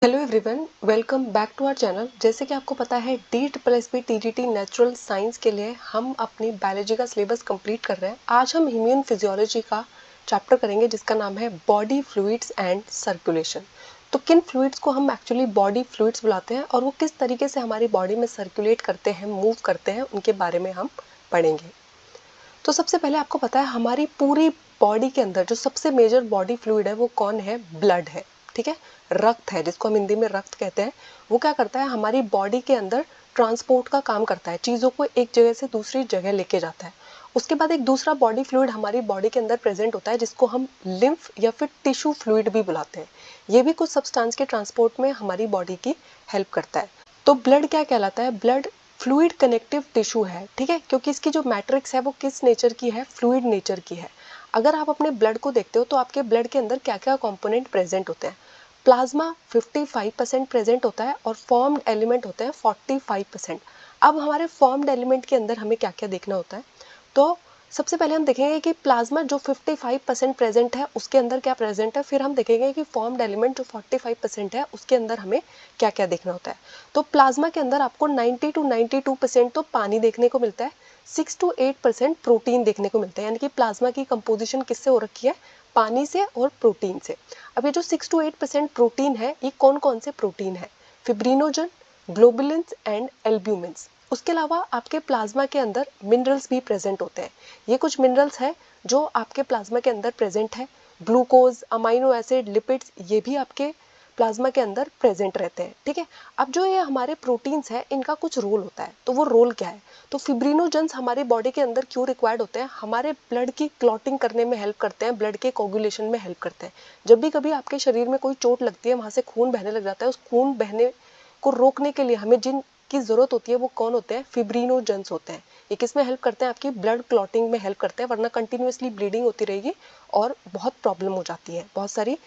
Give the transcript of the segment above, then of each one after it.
Hello everyone, welcome back to our channel. जैसे कि आपको पता है DEET+B TGT नेचुरल साइंस के लिए हम अपनी बायोलॉजी का सिलेबस कंप्लीट कर रहे हैं। आज हम ह्यूमन फिजियोलॉजी का चैप्टर करेंगे जिसका नाम है बॉडी फ्लूइड्स एंड सर्कुलेशन। तो किन फ्लूइड्स को हम एक्चुअली बॉडी फ्लूइड्स बुलाते हैं और वो किस तरीके से हमारी बॉडी में सर्कुलेट करते हैं, मूव करते हैं, उनके बारे में हम पढ़ेंगे। तो सबसे पहले आपको पता है हमारी पूरी बॉडी के अंदर जो सबसे मेजर बॉडी फ्लूइड है वो कौन है? ब्लड है। ठीक है, रक्त है, जिसको हम हिंदी में रक्त कहते हैं। वो क्या करता है? हमारी बॉडी के अंदर ट्रांसपोर्ट का काम करता है, चीज़ों को एक जगह से दूसरी जगह लेके जाता है। उसके बाद एक दूसरा बॉडी फ्लूइड हमारी बॉडी के अंदर प्रेजेंट होता है जिसको हम लिम्फ या फिर टिश्यू फ्लूइड भी बुलाते हैं। ये भी कुछ सब्सटेंस के ट्रांसपोर्ट में हमारी बॉडी की हेल्प करता है। तो ब्लड क्या कहलाता है? ब्लड फ्लूइड कनेक्टिव टिश्यू है। ठीक है, क्योंकि इसकी जो मैट्रिक्स है वो किस नेचर की है? फ्लूइड नेचर की है। अगर आप अपने ब्लड को देखते हो तो आपके ब्लड के अंदर क्या क्या कंपोनेंट प्रेजेंट होते हैं? प्लाज्मा 55% प्रेजेंट होता है और फॉर्म्ड एलिमेंट होते हैं 45%। अब हमारे फॉर्म्ड एलिमेंट के अंदर हमें क्या क्या देखना होता है? तो सबसे पहले हम देखेंगे कि प्लाज्मा जो 55% प्रेजेंट है उसके अंदर क्या प्रेजेंट है। फिर हम देखेंगे कि फॉर्म्ड एलिमेंट जो 45% है उसके अंदर हमें क्या क्या देखना होता है। तो प्लाज्मा के अंदर आपको 90 to 92% तो पानी देखने को मिलता है, 6 to 8% प्रोटीन देखने को मिलता है। यानी कि प्लाज्मा की कंपोजिशन किससे हो रखी है? पानी से और प्रोटीन से। अब ये जो 6 to 8% प्रोटीन है, ये कौन कौन से प्रोटीन है? Fibrinogen, globulins and albumins. उसके अलावा आपके प्लाज्मा के अंदर मिनरल्स भी प्रेजेंट होते हैं। ये कुछ मिनरल्स हैं जो आपके प्लाज्मा के अंदर प्रेजेंट है। ग्लूकोज, अमाइनो एसिड, लिपिड्स, ये भी आपके प्लाज्मा के अंदर प्रेजेंट रहते हैं। ठीक है, अब जो ये हमारे प्रोटीन्स हैं इनका कुछ रोल होता है। तो वो रोल क्या है? तो फिब्रिनोजेंस हमारी बॉडी के अंदर क्यों रिक्वायर्ड होते हैं? हमारे ब्लड की क्लॉटिंग करने में हेल्प करते हैं, ब्लड के कोगुलेशन में हेल्प करते हैं। जब भी कभी आपके शरीर में कोई चोट लगती है, वहां से खून बहने लग जाता है, उस खून बहने को रोकने के लिए हमें जिन की जरूरत होती है वो कौन होते हैं? फिब्रिनोजेंस होते हैं। ये किस में हेल्प करते हैं? आपकी ब्लड क्लॉटिंग में हेल्प करते हैं, वरना कंटिन्यूअसली ब्लीडिंग होती रहेगी और बहुत प्रॉब्लम हो जाती है, बहुत सारी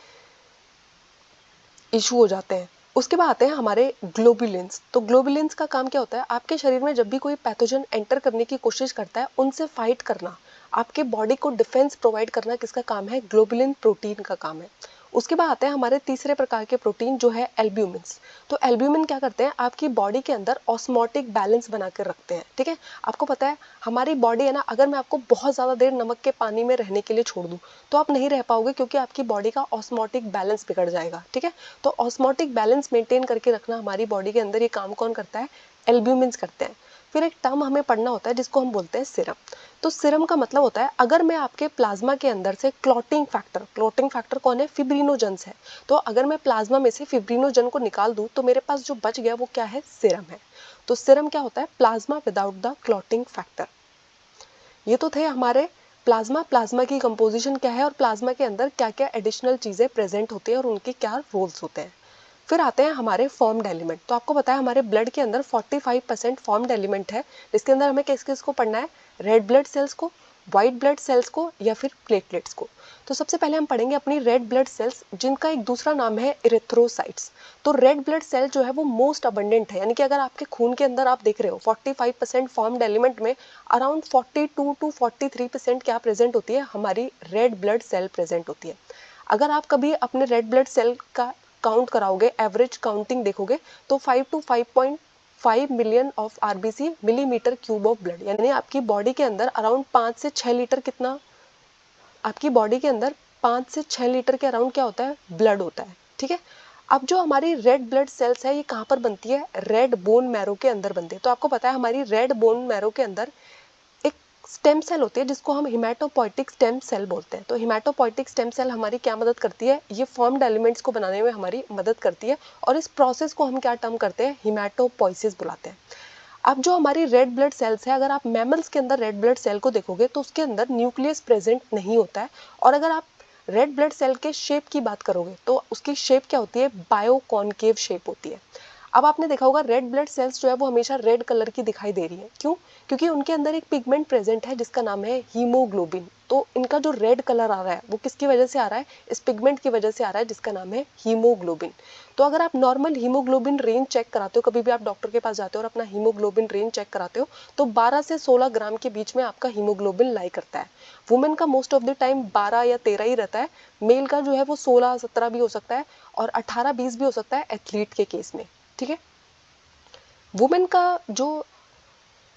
इशू हो जाते हैं। उसके बाद आते हैं हमारे ग्लोबुलिन्स। तो ग्लोबुलिन्स का काम क्या होता है? आपके शरीर में जब भी कोई पैथोजन एंटर करने की कोशिश करता है, उनसे फाइट करना, आपके बॉडी को डिफेंस प्रोवाइड करना किसका काम है? ग्लोबुलिन प्रोटीन का काम है। उसके बाद आते हैं हमारे तीसरे प्रकार के प्रोटीन जो है एल्ब्यूमिन्स। तो एल्ब्यूमिन क्या करते हैं? आपकी बॉडी के अंदर ऑस्मोटिक बैलेंस बना कर रखते हैं। ठीक है, आपको पता है हमारी बॉडी है ना, अगर मैं आपको बहुत ज़्यादा देर नमक के पानी में रहने के लिए छोड़ दूँ तो आप नहीं रह पाओगे, क्योंकि आपकी बॉडी का ऑस्मोटिक बैलेंस बिगड़ जाएगा। ठीक है, तो ऑस्मोटिक बैलेंस मेंटेन करके रखना हमारी बॉडी के अंदर ये काम कौन करता है? एल्ब्यूमिन्स करते हैं। फिर एक टर्म हमें पढ़ना होता है जिसको हम बोलते हैं सीरम। तो सीरम का मतलब होता है अगर मैं आपके प्लाज्मा के अंदर से क्लॉटिंग फैक्टर कौन है? फिब्रिनोजेंस है। तो अगर मैं प्लाज्मा में से फिब्रिनोजन को निकाल दूं तो मेरे पास जो बच गया वो क्या है? सीरम है। तो सीरम क्या होता है? Plasma without the clotting factor. ये तो थे हमारे प्लाज्मा की कंपोजिशन क्या है और प्लाज्मा के अंदर क्या क्या एडिशनल चीज़ें प्रेजेंट होती हैं और उनके क्या रोल्स होते हैं। फिर आते हैं हमारे फॉर्म्ड एलिमेंट। तो आपको पता है हमारे ब्लड के अंदर 45% फॉर्म्ड एलिमेंट है, जिसके अंदर हमें किस किस को पढ़ना है? रेड ब्लड सेल्स को, व्हाइट ब्लड सेल्स को या फिर प्लेटलेट्स को। तो सबसे पहले हम पढ़ेंगे अपनी रेड ब्लड सेल्स, जिनका एक दूसरा नाम है इरेथ्रोसाइट्स। तो रेड ब्लड सेल जो है वो मोस्ट अबंडेंट है, यानी कि अगर आपके खून के अंदर आप देख रहे हो 45% फॉर्म्ड एलिमेंट में अराउंड 42 to 43% क्या प्रेजेंट होती है? हमारी रेड ब्लड सेल प्रेजेंट होती है। अगर आप कभी अपने रेड ब्लड सेल का काउंट कराओगे, एवरेज काउंटिंग देखोगे तो 5 to 5.5 million of RBC, millimetre cube of blood, यानी आपकी बॉडी के अंदर अराउंड 5 से 6 लीटर कितना, आपकी बॉडी के अंदर 5 से 6 लीटर के अराउंड क्या होता है? ब्लड होता है। ठीक है, अब जो हमारी रेड ब्लड सेल्स है ये कहाँ पर बनती है? रेड बोन मैरो के अंदर बनती है। तो आपको पता है हमारी रेड बोन मैरो के अंदर एक स्टेम सेल होती है जिसको हम हिमेटोपोइटिक स्टेम सेल बोलते हैं। तो हिमेटोपोइटिक स्टेम सेल हमारी क्या मदद करती है? ये फॉर्म्ड एलिमेंट्स को बनाने में हमारी मदद करती है और इस प्रोसेस को हम क्या टर्म करते हैं? हिमेटोपोइसिस बुलाते हैं। अब जो हमारी रेड ब्लड सेल्स है, अगर आप मैमल्स के अंदर रेड ब्लड सेल को देखोगे तो उसके अंदर न्यूक्लियस प्रेजेंट नहीं होता है। और अगर आप रेड ब्लड सेल के शेप की बात करोगे तो उसकी शेप क्या होती है? बायो कॉन्केव शेप होती है। अब आपने देखा होगा रेड ब्लड सेल्स जो है वो हमेशा रेड कलर की दिखाई दे रही है। क्यों? क्योंकि उनके अंदर एक पिगमेंट प्रेजेंट है जिसका नाम है हीमोग्लोबिन। तो इनका जो रेड कलर आ रहा है वो किसकी वजह से आ रहा है? इस पिगमेंट की वजह से आ रहा है जिसका नाम है हीमोग्लोबिन। तो अगर आप नॉर्मल हीमोग्लोबिन रेंज चेक कराते हो, कभी भी आप डॉक्टर के पास जाते हो और अपना हीमोग्लोबिन रेंज चेक कराते हो, तो 12 से 16 ग्राम के बीच में आपका हीमोग्लोबिन लाई करता है। वुमेन का मोस्ट ऑफ द टाइम 12 या 13 ही रहता है, मेल का जो है वो 16-17 भी हो सकता है और 18-20 भी हो सकता है एथलीट के केस में। ठीक है, वुमेन का जो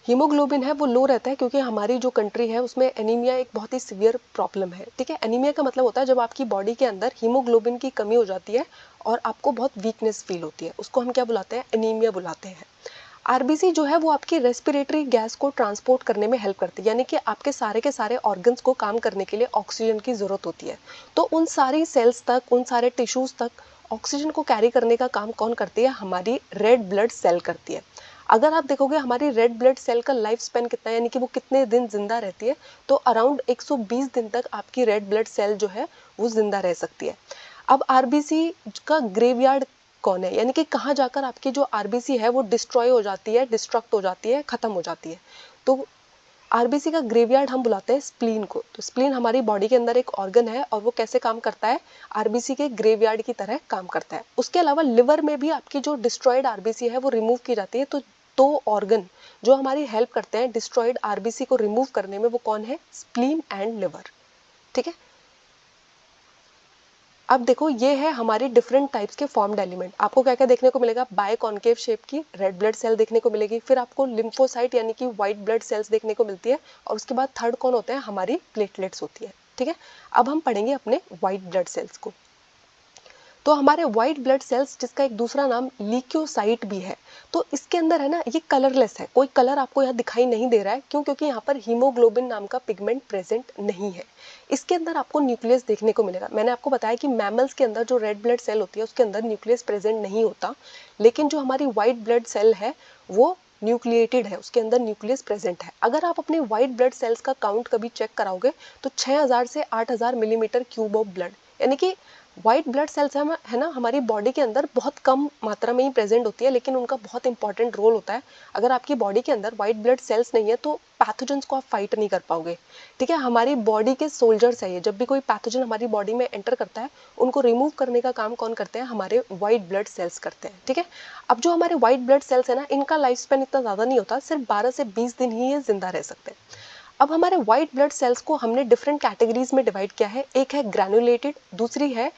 हीमोग्लोबिन है वो लो रहता है क्योंकि हमारी जो कंट्री है उसमें एनीमिया एक बहुत ही सीवियर प्रॉब्लम है। ठीक है, एनीमिया का मतलब होता है जब आपकी बॉडी के अंदर हीमोग्लोबिन की कमी हो जाती है और आपको बहुत वीकनेस फील होती है, उसको हम क्या बुलाते हैं, एनीमिया बुलाते हैं। आरबीसी जो है वो आपकी रेस्पिरेटरी गैस को ट्रांसपोर्ट करने में हेल्प करती है, यानी कि आपके सारे ऑर्गन्स को काम करने के लिए ऑक्सीजन की जरूरत होती है। तो उन सारी सेल्स तक, उन सारे टिश्यूज तक ऑक्सीजन को कैरी करने का काम कौन करती है, हमारी रेड ब्लड सेल करती है। अगर आप देखोगे हमारी रेड ब्लड सेल का लाइफ स्पेन कितना है, यानी कि वो कितने दिन जिंदा रहती है, तो अराउंड 120 दिन तक आपकी रेड ब्लड सेल जो है वो जिंदा रह सकती है। अब आरबीसी का ग्रेवयार्ड कौन है, यानी कि कहाँ जाकर आपकी जो आरबीसी है वो डिस्ट्रॉय हो जाती है, डिस्ट्रक्ट हो जाती है, खत्म हो जाती है। तो आरबीसी का ग्रेवयार्ड हम बुलाते हैं स्प्लीन को। तो स्प्लीन हमारी बॉडी के अंदर एक ऑर्गन है और वो कैसे काम करता है, आरबीसी के ग्रेवयार्ड की तरह काम करता है। उसके अलावा लिवर में भी आपकी जो डिस्ट्रॉयड आरबीसी है वो रिमूव की जाती है। तो दो ऑर्गन जो हमारी हेल्प करते हैं डिस्ट्रॉयड आरबीसी को रिमूव करने में, वो कौन है, स्प्लीन एंड लिवर। ठीक है, अब देखो ये है हमारे डिफरेंट टाइप्स के फॉर्म्ड एलिमेंट। आपको क्या क्या देखने को मिलेगा, बाय कॉन्केव शेप की रेड ब्लड सेल देखने को मिलेगी, फिर आपको लिम्फोसाइट यानी कि व्हाइट ब्लड सेल्स देखने को मिलती है, और उसके बाद थर्ड कौन होते हैं, हमारी प्लेटलेट्स होती है। ठीक है, अब हम पढ़ेंगे अपने व्हाइट ब्लड सेल्स को। तो हमारे व्हाइट ब्लड सेल्स, जिसका एक दूसरा नाम ल्यूकोसाइट भी है, तो इसके अंदर है ना, ये कलरलेस है, कोई कलर आपको यहाँ दिखाई नहीं दे रहा है। क्यों? क्योंकि यहाँ पर हीमोग्लोबिन नाम का पिगमेंट प्रेजेंट नहीं है। इसके अंदर आपको न्यूक्लियस देखने को मिलेगा। मैंने आपको बताया कि मैमल्स के अंदर जो रेड ब्लड सेल होती है उसके अंदर न्यूक्लियस प्रेजेंट नहीं होता, लेकिन जो हमारी व्हाइट ब्लड सेल है वो न्यूक्लिएटेड है, उसके अंदर न्यूक्लियस प्रेजेंट है। अगर आप अपने व्हाइट ब्लड सेल्स का काउंट कभी चेक कराओगे तो 6000 से 8000 मिलीमीटर क्यूब ऑफ ब्लड, यानी कि व्हाइट ब्लड सेल्स है ना, हमारी बॉडी के अंदर बहुत कम मात्रा में ही प्रेजेंट होती है, लेकिन उनका बहुत इंपॉर्टेंट रोल होता है। अगर आपकी बॉडी के अंदर व्हाइट ब्लड सेल्स नहीं है तो पैथोजेंस को आप फाइट नहीं कर पाओगे। ठीक है, हमारी बॉडी के सोल्जर्स है ये। जब भी कोई पैथोजन हमारी बॉडी में एंटर करता है, उनको रिमूव करने का काम कौन करते हैं, हमारे व्हाइट ब्लड सेल्स करते हैं। ठीक है, अब जो हमारे व्हाइट ब्लड सेल्स है ना, इनका लाइफ स्पेन इतना ज्यादा नहीं होता, सिर्फ 12 से 20 दिन ही ये जिंदा रह सकते हैं। अब हमारे व्हाइट ब्लड सेल्स को हमने डिफरेंट कैटेगरीज में डिवाइड किया है। एक है ग्रैनुलेटेड, दूसरी है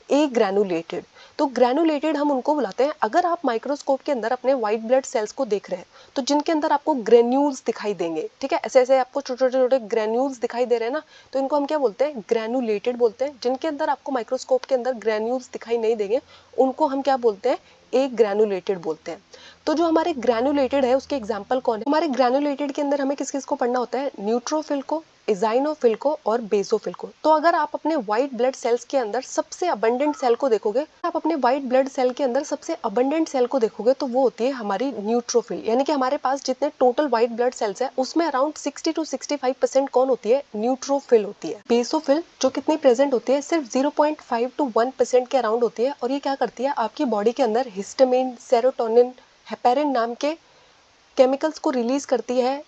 ए ग्रैनुलेटेड। तो ग्रैनुलेटेड हम उनको बुलाते हैं, अगर आप माइक्रोस्कोप के अंदर अपने व्हाइट ब्लड सेल्स को देख रहे हैं तो जिनके अंदर आपको ग्रेन्यूल्स दिखाई देंगे, ठीक है, ऐसे ऐसे आपको छोटे छोटे छोटे ग्रेन्यूल्स दिखाई दे रहे हैं ना, तो इनको हम क्या बोलते हैं, ग्रैनुलेटेड बोलते हैं। जिनके अंदर आपको माइक्रोस्कोप के अंदर ग्रेन्यूल्स दिखाई नहीं देंगे उनको हम क्या बोलते हैं, एक ग्रैनुलेटेड बोलते हैं। तो जो हमारे ग्रैनुलेटेड है उसके एग्जांपल कौन है, हमारे ग्रैनुलेटेड के अंदर हमें किस किस को पढ़ना होता है, न्यूट्रोफिल को, इजाइनोफिल को और बेसोफिल को। तो अगर आप अपने व्हाइट ब्लड सेल्स के अंदर सबसे अबंडेंट सेल को देखोगे, आप अपने व्हाइट ब्लड सेल के अंदर सबसे अबंडेंट सेल को देखोगे तो वो होती है हमारी न्यूट्रोफिल, यानी कि हमारे पास जितने टोटल व्हाइट ब्लड सेल्स है उसमें अराउंड 60 to 65% कौन होती है, न्यूट्रोफिल होती है। बेसोफिल जो कितनी प्रेजेंट होती है, सिर्फ 0.5 to 1% के अराउंड होती है, और ये क्या करती है, आपकी बॉडी के अंदर हिस्टामिन, सेरोटोनिन, हेपेरिन नाम के केमिकल्स को रिलीज करती है।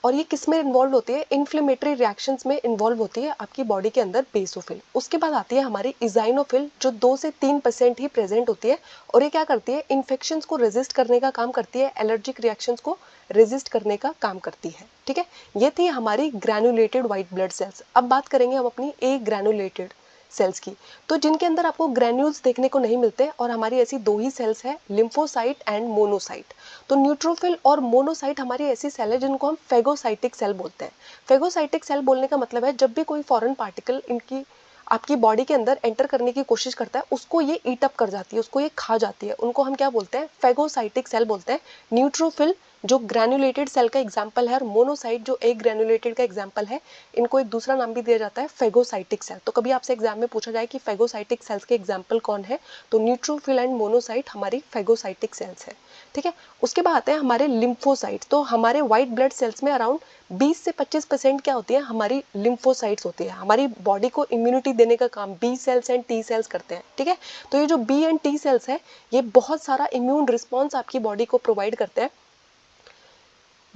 और ये किस में इन्वॉल्व होती है, इन्फ्लेमेटरी रिएक्शंस में इन्वॉल्व होती है आपकी बॉडी के अंदर, बेसोफिल। उसके बाद आती है हमारी इजाइनोफिल जो 2 से 3% ही प्रेजेंट होती है, और ये क्या करती है, इन्फेक्शंस को रेजिस्ट करने का काम करती है, एलर्जिक रिएक्शंस को रेजिस्ट करने का काम करती है। ठीक है, ये थी हमारी ग्रैनुलेटेड व्हाइट ब्लड सेल्स। अब बात करेंगे हम अपनी ए ग्रैनुलेटेड सेल्स की, तो जिनके अंदर आपको ग्रैन्यूल्स देखने को नहीं मिलते, और हमारी ऐसी दो ही सेल्स है, लिम्फोसाइट एंड मोनोसाइट। तो न्यूट्रोफिल और मोनोसाइट हमारी ऐसी सेल है जिनको हम फेगोसाइटिक सेल बोलते हैं। फेगोसाइटिक सेल बोलने का मतलब है जब भी कोई फॉरेन पार्टिकल इनकी आपकी बॉडी के अंदर एंटर करने की कोशिश करता है उसको ये ईट अप कर जाती है, उसको ये खा जाती है, उनको हम क्या बोलते हैं, फेगोसाइटिक सेल बोलते हैं। न्यूट्रोफिल जो ग्रैनुलेटेड सेल का एग्जाम्पल है, और मोनोसाइट जो एक ग्रैनुलेटेड का एग्जाम्पल है, इनको एक दूसरा नाम भी दिया जाता है फेगोसाइटिक सेल। तो कभी आपसे एग्जाम में पूछा जाए कि फेगोसाइटिक सेल्स के एग्जाम्पल कौन है, तो न्यूट्रोफिल एंड मोनोसाइट हमारी फेगोसाइटिक सेल्स है। ठीक है, उसके बाद आते हैं हमारे लिम्फोसाइट। तो हमारे व्हाइट ब्लड सेल्स में अराउंड 20 से 25% क्या होती है, हमारी लिम्फोसाइट्स होती है। हमारी बॉडी को इम्यूनिटी देने का काम B cells and T cells करते हैं। ठीक है, तो ये जो बी एंड टी सेल्स है ये बहुत सारा इम्यून रिस्पॉन्स आपकी बॉडी को प्रोवाइड करते हैं।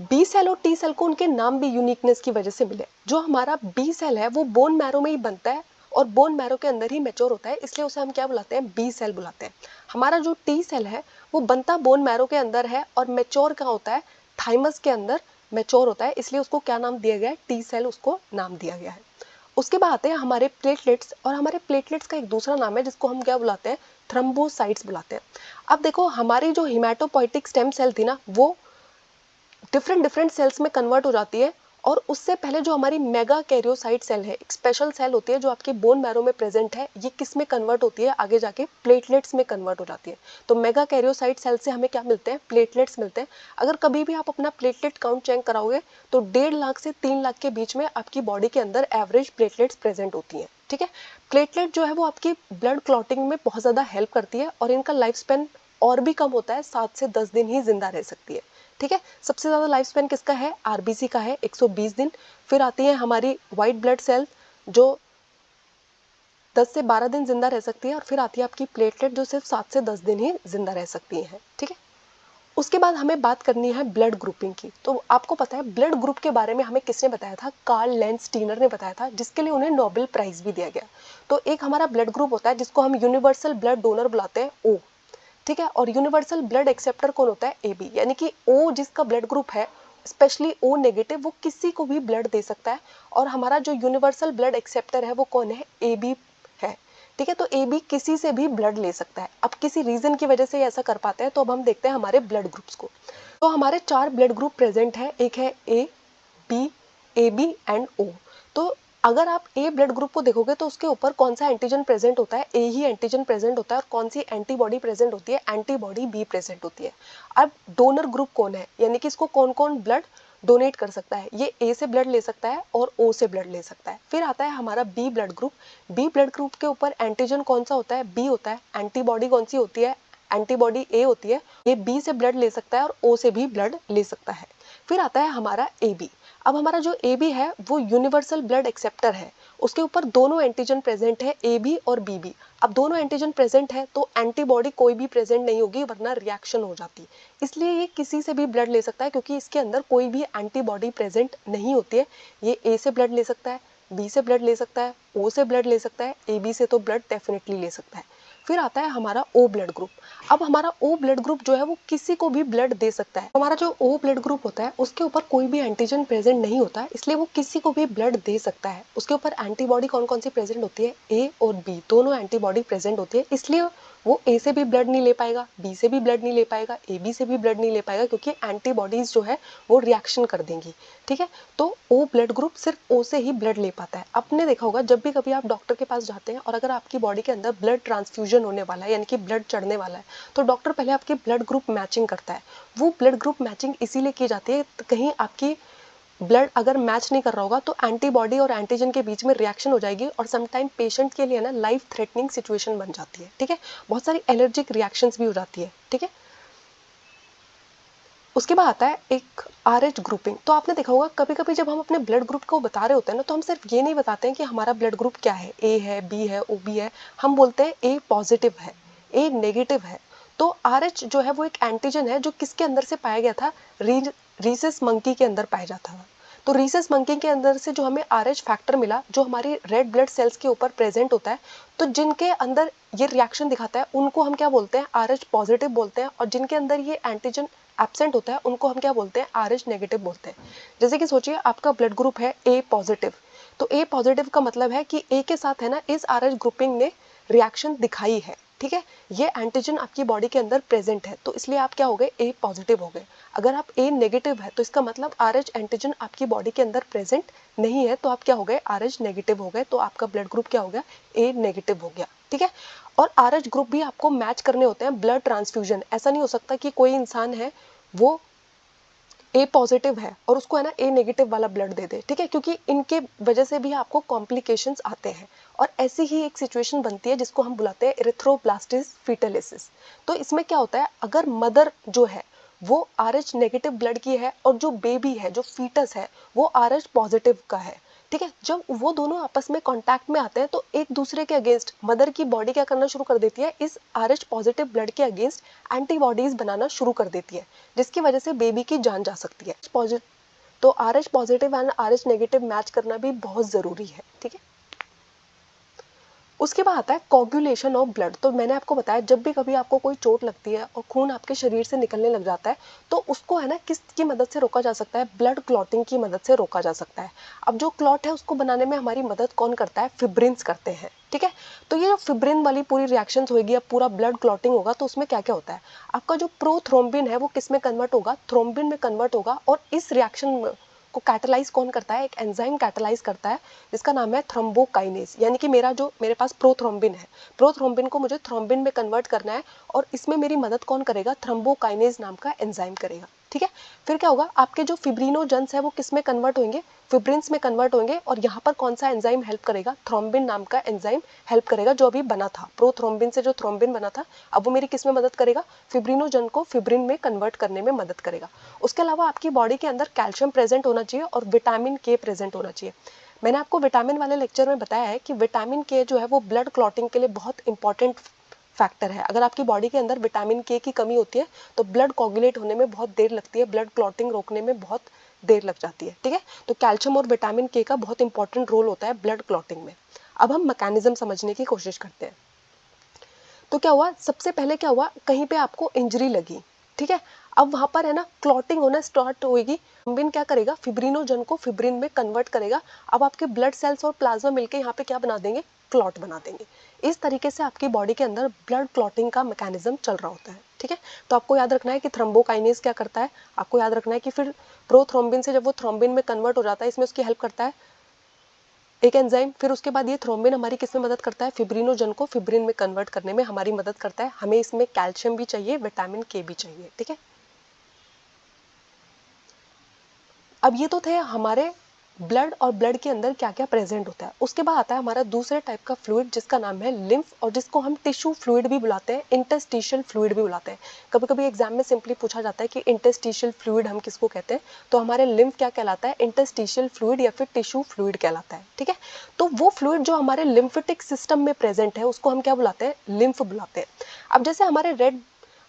बी सेल और टी सेल को उनके नाम भी यूनिकनेस की वजह से मिले। जो हमारा बी सेल है वो बोन मैरो में ही बनता है, और बोन मैरो के अंदर ही मैच्योर होता है, इसलिए उसे हम क्या बुलाते हैं, बी सेल बुलाते हैं। हमारा जो टी सेल है वो बनता बोन मैरो के अंदर है और मैच्योर कहाँ होता है, थाइमस के अंदर मैच्योर होता है, इसलिए उसको क्या नाम दिया गया है, टी सेल उसको नाम दिया गया है। उसके बाद आते हैं हमारे प्लेटलेट्स, और हमारे प्लेटलेट्स का एक दूसरा नाम है जिसको हम क्या बुलाते हैं, थ्रोम्बोसाइट्स बुलाते हैं। अब देखो हमारी जो हिमेटोपोइटिक स्टेम सेल थी ना, वो डिफरेंट डिफरेंट सेल्स में कन्वर्ट हो जाती है, और उससे पहले जो हमारी मेगा कैरियोसाइट सेल है, एक स्पेशल सेल होती है जो आपके बोन मैरो में प्रेजेंट है, ये किस में कन्वर्ट होती है, आगे जाके प्लेटलेट्स में कन्वर्ट हो जाती है। तो मेगा कैरियोसाइट सेल से हमें क्या मिलते हैं, प्लेटलेट्स मिलते हैं। अगर कभी भी आप अपना प्लेटलेट काउंट चेक कराओगे तो 1.5 लाख से 3 लाख के बीच में आपकी बॉडी के अंदर एवरेज प्लेटलेट्स प्रेजेंट होती हैं। ठीक है, प्लेटलेट जो है वो आपकी ब्लड क्लॉटिंग में बहुत ज़्यादा हेल्प करती है, और इनका लाइफ स्पेन और भी कम होता है, 7 से 10 दिन ही जिंदा रह सकती है। ठीक है, सबसे ज्यादा लाइफ स्पेन किसका है, आरबीसी का है, 120 दिन। फिर आती है हमारी व्हाइट ब्लड सेल जो 10 से 12 दिन जिंदा रह सकती है, और फिर आती है आपकी प्लेटलेट जो सिर्फ 7 से 10 दिन ही जिंदा रह सकती हैं। ठीक है, उसके बाद हमें बात करनी है ब्लड ग्रुपिंग की। तो आपको पता है ब्लड ग्रुप के बारे में हमें किसने बताया था, कार्ल लेंस स्टीनर ने बताया था, जिसके लिए उन्हें नोबेल प्राइज भी दिया गया। तो एक हमारा ब्लड ग्रुप होता है जिसको हम यूनिवर्सल ब्लड डोनर बुलाते हैं, ओ। ठीक है, और यूनिवर्सल ब्लड एक्सेप्टर कौन होता है, एबी, यानी कि ओ जिसका ब्लड ग्रुप है, स्पेशली ओ नेगेटिव, वो किसी को भी ब्लड दे सकता है, और हमारा जो यूनिवर्सल ब्लड एक्सेप्टर है वो कौन है, एबी है। ठीक है, तो एबी किसी से भी ब्लड ले सकता है। अब किसी रीजन की वजह से ऐसा कर पाते हैं, तो अब हम देखते हैं हमारे ब्लड ग्रुप्स को। तो हमारे 4 ब्लड ग्रुप प्रेजेंट है, एक है ए, बी, ए बी एंड ओ। तो अगर आप ए ब्लड ग्रुप को देखोगे तो उसके ऊपर कौन सा एंटीजन प्रेजेंट होता है, ए ही एंटीजन प्रेजेंट होता है, और कौन सी एंटीबॉडी प्रेजेंट होती है, एंटीबॉडी बी प्रेजेंट होती है। अब डोनर ग्रुप कौन है, यानी कि इसको कौन कौन ब्लड डोनेट कर सकता है, ये ए से ब्लड ले सकता है और ओ से ब्लड ले सकता है। फिर आता है हमारा B blood group. B blood group के ऊपर एंटीजन कौन सा होता है, बी होता है। एंटीबॉडी कौन सी होती है, एंटीबॉडी ए होती है। ये बी से ब्लड ले सकता है और ओ से भी ब्लड ले सकता है। फिर आता है हमारा ए बी। अब हमारा जो ए बी है वो यूनिवर्सल ब्लड एक्सेप्टर है, उसके ऊपर दोनों एंटीजन प्रेजेंट है, ए बी और बी बी। अब दोनों एंटीजन प्रेजेंट है तो एंटीबॉडी कोई भी प्रेजेंट नहीं होगी, वरना रिएक्शन हो जाती, इसलिए ये किसी से भी ब्लड ले सकता है, क्योंकि इसके अंदर कोई भी एंटीबॉडी प्रेजेंट नहीं होती है। ये ए से ब्लड ले सकता है, बी से ब्लड ले सकता है, ओ से ब्लड ले सकता है, ए बी से तो ब्लड डेफिनेटली ले सकता है। फिर आता है हमारा ओ ब्लड ग्रुप। अब हमारा ओ ब्लड ग्रुप जो है वो किसी को भी ब्लड दे सकता है। हमारा जो ओ ब्लड ग्रुप होता है उसके ऊपर कोई भी एंटीजन प्रेजेंट नहीं होता है, इसलिए वो किसी को भी ब्लड दे सकता है। उसके ऊपर एंटीबॉडी कौन कौन सी प्रेजेंट होती है, ए और बी दोनों एंटीबॉडी प्रेजेंट होती है, इसलिए वो ए से भी ब्लड नहीं ले पाएगा, बी से भी ब्लड नहीं ले पाएगा, ए बी से भी ब्लड नहीं ले पाएगा, क्योंकि एंटीबॉडीज जो है वो रिएक्शन कर देंगी। ठीक है, तो ओ ब्लड ग्रुप सिर्फ ओ से ही ब्लड ले पाता है। आपने देखा होगा जब भी कभी आप डॉक्टर के पास जाते हैं और अगर आपकी बॉडी के अंदर ब्लड ट्रांसफ्यूजन होने वाला है, यानी कि ब्लड चढ़ने वाला है, तो डॉक्टर पहले आपकी ब्लड ग्रुप मैचिंग करता है। वो ब्लड ग्रुप मैचिंग इसीलिए की जाती है कहीं आपकी ब्लड अगर मैच नहीं कर रहा होगा तो एंटीबॉडी और एंटीजन के बीच में रिएक्शन हो जाएगी, और समटाइम पेशेंट के लिए ना लाइफ थ्रेटनिंग सिचुएशन बन जाती है। ठीक है, बहुत सारी एलर्जिक रिएक्शंस भी हो जाती है। ठीक है, उसके बाद आता है एक RH ग्रुपिंग। तो आपने देखा होगा कभी कभी जब हम अपने ब्लड ग्रुप को बता रहे होते हैं ना, तो हम सिर्फ ये नहीं बताते हैं कि हमारा ब्लड ग्रुप क्या है, ए है, बी है, ओ बी है, हम बोलते हैं ए पॉजिटिव है, ए नेगेटिव है। तो RH जो है वो एक एंटीजन है जो किसके अंदर से पाया गया था, रीसस मंकी के अंदर पाया जाता था। तो रीसस मंकी के अंदर से जो हमें RH फैक्टर मिला, जो हमारी रेड ब्लड सेल्स के ऊपर प्रेजेंट होता है, तो जिनके अंदर ये रिएक्शन दिखाता है उनको हम क्या बोलते हैं, RH पॉजिटिव बोलते हैं, और जिनके अंदर ये एंटीजन एब्सेंट होता है उनको हम क्या बोलते हैं, RH नेगेटिव बोलते हैं। जैसे कि सोचिए आपका ब्लड ग्रुप है ए पॉजिटिव, तो ए पॉजिटिव का मतलब है कि ए के साथ है ना इस RH ग्रुपिंग ने रिएक्शन दिखाई है। ठीक है, ये एंटीजन आपकी बॉडी के अंदर प्रेजेंट है, तो इसलिए आप क्या हो गए, ए पॉजिटिव हो गए। अगर आप ए नेगेटिव है तो इसका मतलब RH एंटीजन आपकी बॉडी के अंदर प्रेजेंट नहीं है, तो आप क्या हो गए, RH नेगेटिव हो गए, तो आपका ब्लड ग्रुप क्या हो गया, ए नेगेटिव हो गया। ठीक है, और RH ग्रुप भी आपको मैच करने होते हैं ब्लड ट्रांसफ्यूजन। ऐसा नहीं हो सकता कि कोई इंसान है वो ए पॉजिटिव है और उसको है ना ए नेगेटिव वाला ब्लड दे दे। ठीक है, क्योंकि इनके वजह से भी आपको कॉम्प्लिकेशंस आते हैं, और ऐसी ही एक सिचुएशन बनती है जिसको हम बुलाते हैं एरिथ्रोब्लास्टिस फीटलिसिस। तो इसमें क्या होता है, अगर मदर जो है वो RH नेगेटिव ब्लड की है और जो बेबी है, जो फीटस है, वो RH पॉजिटिव का है। ठीक है, जब वो दोनों आपस में कांटेक्ट में आते हैं तो एक दूसरे के अगेंस्ट मदर की बॉडी क्या करना शुरू कर देती है, इस RH पॉजिटिव ब्लड के अगेंस्ट एंटीबॉडीज बनाना शुरू कर देती है, जिसकी वजह से बेबी की जान जा सकती है। तो RH positive and RH negative match करना भी बहुत जरूरी है। ठीक है, उसके बाद आता है कोगुलेशन ऑफ ब्लड। तो मैंने आपको बताया जब भी कभी आपको कोई चोट लगती है और खून आपके शरीर से निकलने लग जाता है तो उसको है ना किसकी मदद से रोका जा सकता है, ब्लड क्लॉटिंग की मदद से रोका जा सकता है। अब जो क्लॉट है उसको बनाने में हमारी मदद कौन करता है, फिब्रिन्स करते हैं, ठीक है। तो ये जो फिब्रिन वाली पूरी रिएक्शंस होगी, अब पूरा ब्लड क्लॉटिंग होगा तो उसमें क्या क्या होता है, आपका जो प्रोथ्रोम्बिन है वो किस में कन्वर्ट होगा, थ्रोम्बिन में कन्वर्ट होगा। और इस रिएक्शन को कैटलाइज कौन करता है, एक एंजाइम कैटलाइज करता है जिसका नाम है थ्रोम्बोकाइनेज। यानी कि मेरे पास प्रोथ्रोम्बिन है, प्रोथ्रोम्बिन को मुझे थ्रोम्बिन में कन्वर्ट करना है और इसमें मेरी मदद कौन करेगा, थ्रोम्बोकाइनेज नाम का एंजाइम करेगा, ठीक है। फिर क्या होगा, आपके जो फिब्रिनोजेंस है वो किस में कन्वर्ट होंगे, फिब्रिन्स में कन्वर्ट होंगे। और यहाँ पर कौन सा एंजाइम हेल्प करेगा, थ्रोम्बिन नाम का एंजाइम हेल्प करेगा, जो अभी बना था प्रोथ्रोम्बिन से जो थ्रोम्बिन बना था, अब वो मेरी किस में मदद करेगा, फिब्रिनोजन को फिब्रिन में कन्वर्ट करने में मदद करेगा। उसके अलावा आपकी बॉडी के अंदर कैल्शियम प्रेजेंट होना चाहिए और विटामिन के प्रेजेंट होना चाहिए। मैंने आपको विटामिन वाले लेक्चर में बताया है कि विटामिन के जो है वो ब्लड क्लॉटिंग के लिए बहुत इंपॉर्टेंट फैक्टर है। अगर आपकी बॉडी के अंदर विटामिन के की कमी होती है तो ब्लड कोगुलेट होने में बहुत देर लगती है, ब्लड क्लॉटिंग रोकने में बहुत देर लग जाती है, ठीक है। तो कैल्शियम और विटामिन के का बहुत इंपॉर्टेंट रोल होता है ब्लड क्लॉटिंग में। अब हम मैकेनिज्म समझने की कोशिश करते हैं। तो क्या हुआ, सबसे पहले क्या हुआ, कहीं पे आपको इंजरी लगी, ठीक है। अब वहां पर है ना क्लॉटिंग होना स्टार्ट होगी, थ्रोम्बिन क्या करेगा, फिब्रिनोजन को फिब्रिन में कन्वर्ट करेगा। अब आपके ब्लड सेल्स और प्लाज्मा मिलके यहाँ पे क्या बना देंगे, क्लॉट बना देंगे। इस तरीके से आपकी बॉडी के अंदर ब्लड क्लॉटिंग का मैकेनिज्म चल रहा होता है, ठीक है। तो आपको याद रखना है कि थ्रोम्बोकाइनेज क्या करता है, आपको याद रखना है कि फिर प्रोथ्रोम्बिन से जब वो थ्रोम्बिन में कन्वर्ट हो जाता है, इसमें उसकी हेल्प करता है एक एंजाइम। फिर उसके बाद ये थ्रोम्बिन हमारी किस में मदद करता है, फिब्रिनोजन को फिब्रिन में कन्वर्ट करने में हमारी मदद करता है। हमें इसमें कैल्शियम भी चाहिए, विटामिन के भी चाहिए, ठीक है। अब ये तो थे हमारे ब्लड और ब्लड के अंदर क्या क्या प्रेजेंट होता है। उसके बाद आता है हमारा दूसरे टाइप का फ्लूइड जिसका नाम है लिम्फ, और जिसको हम टिश्यू फ्लूइड भी बुलाते हैं, इंटरस्टिशियल फ्लूइड भी बुलाते हैं। कभी कभी एग्जाम में सिंपली पूछा जाता है कि इंटरस्टिशियल फ्लूइड हम किसको कहते हैं, तो हमारे लिम्फ क्या कहलाता है, इंटरस्टिशियल फ्लूइड या फिर टिश्यू फ्लूइड कहलाता है, ठीक है। तो वो फ्लूइड जो हमारे लिम्फेटिक सिस्टम में प्रेजेंट है उसको हम क्या बुलाते हैं, लिम्फ बुलाते हैं। अब जैसे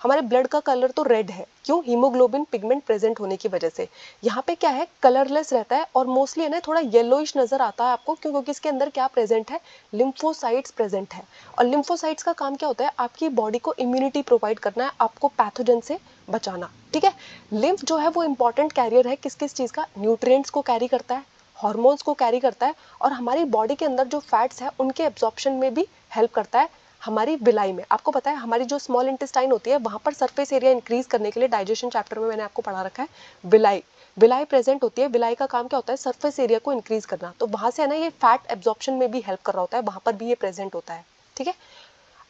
हमारे ब्लड का कलर तो रेड है, क्यों, हीमोग्लोबिन पिगमेंट प्रेजेंट होने की वजह से। यहाँ पे क्या है, कलरलेस रहता है और मोस्टली है ना थोड़ा येलोइश नजर आता है आपको, क्यों, क्योंकि इसके अंदर क्या प्रेजेंट है, लिम्फोसाइट्स प्रेजेंट है। और लिम्फोसाइट्स का काम क्या होता है, आपकी बॉडी को इम्यूनिटी प्रोवाइड करना है, आपको पैथोजन से बचाना, ठीक है। लिम्फ जो है वो इंपॉर्टेंट कैरियर है किस किस चीज का, न्यूट्रिएंट्स को कैरी करता है, हॉर्मोन्स को कैरी करता है, और हमारी बॉडी के अंदर जो फैट्स है उनके एब्जॉर्प्शन में भी हेल्प करता है। हमारी विलाई में आपको पता है हमारी जो स्मॉल इंटेस्टाइन होती है वहां पर सरफेस एरिया इंक्रीज करने के लिए डाइजेशन चैप्टर में मैंने आपको पढ़ा रखा है, विलाई विलाई प्रेजेंट होती है। विलाई का काम क्या होता है, सरफेस एरिया को इंक्रीज करना, तो वहां से है ना ये फैट एब्जॉर्प्शन में भी हेल्प कर रहा होता है, वहां पर भी ये प्रेजेंट होता है, ठीक है।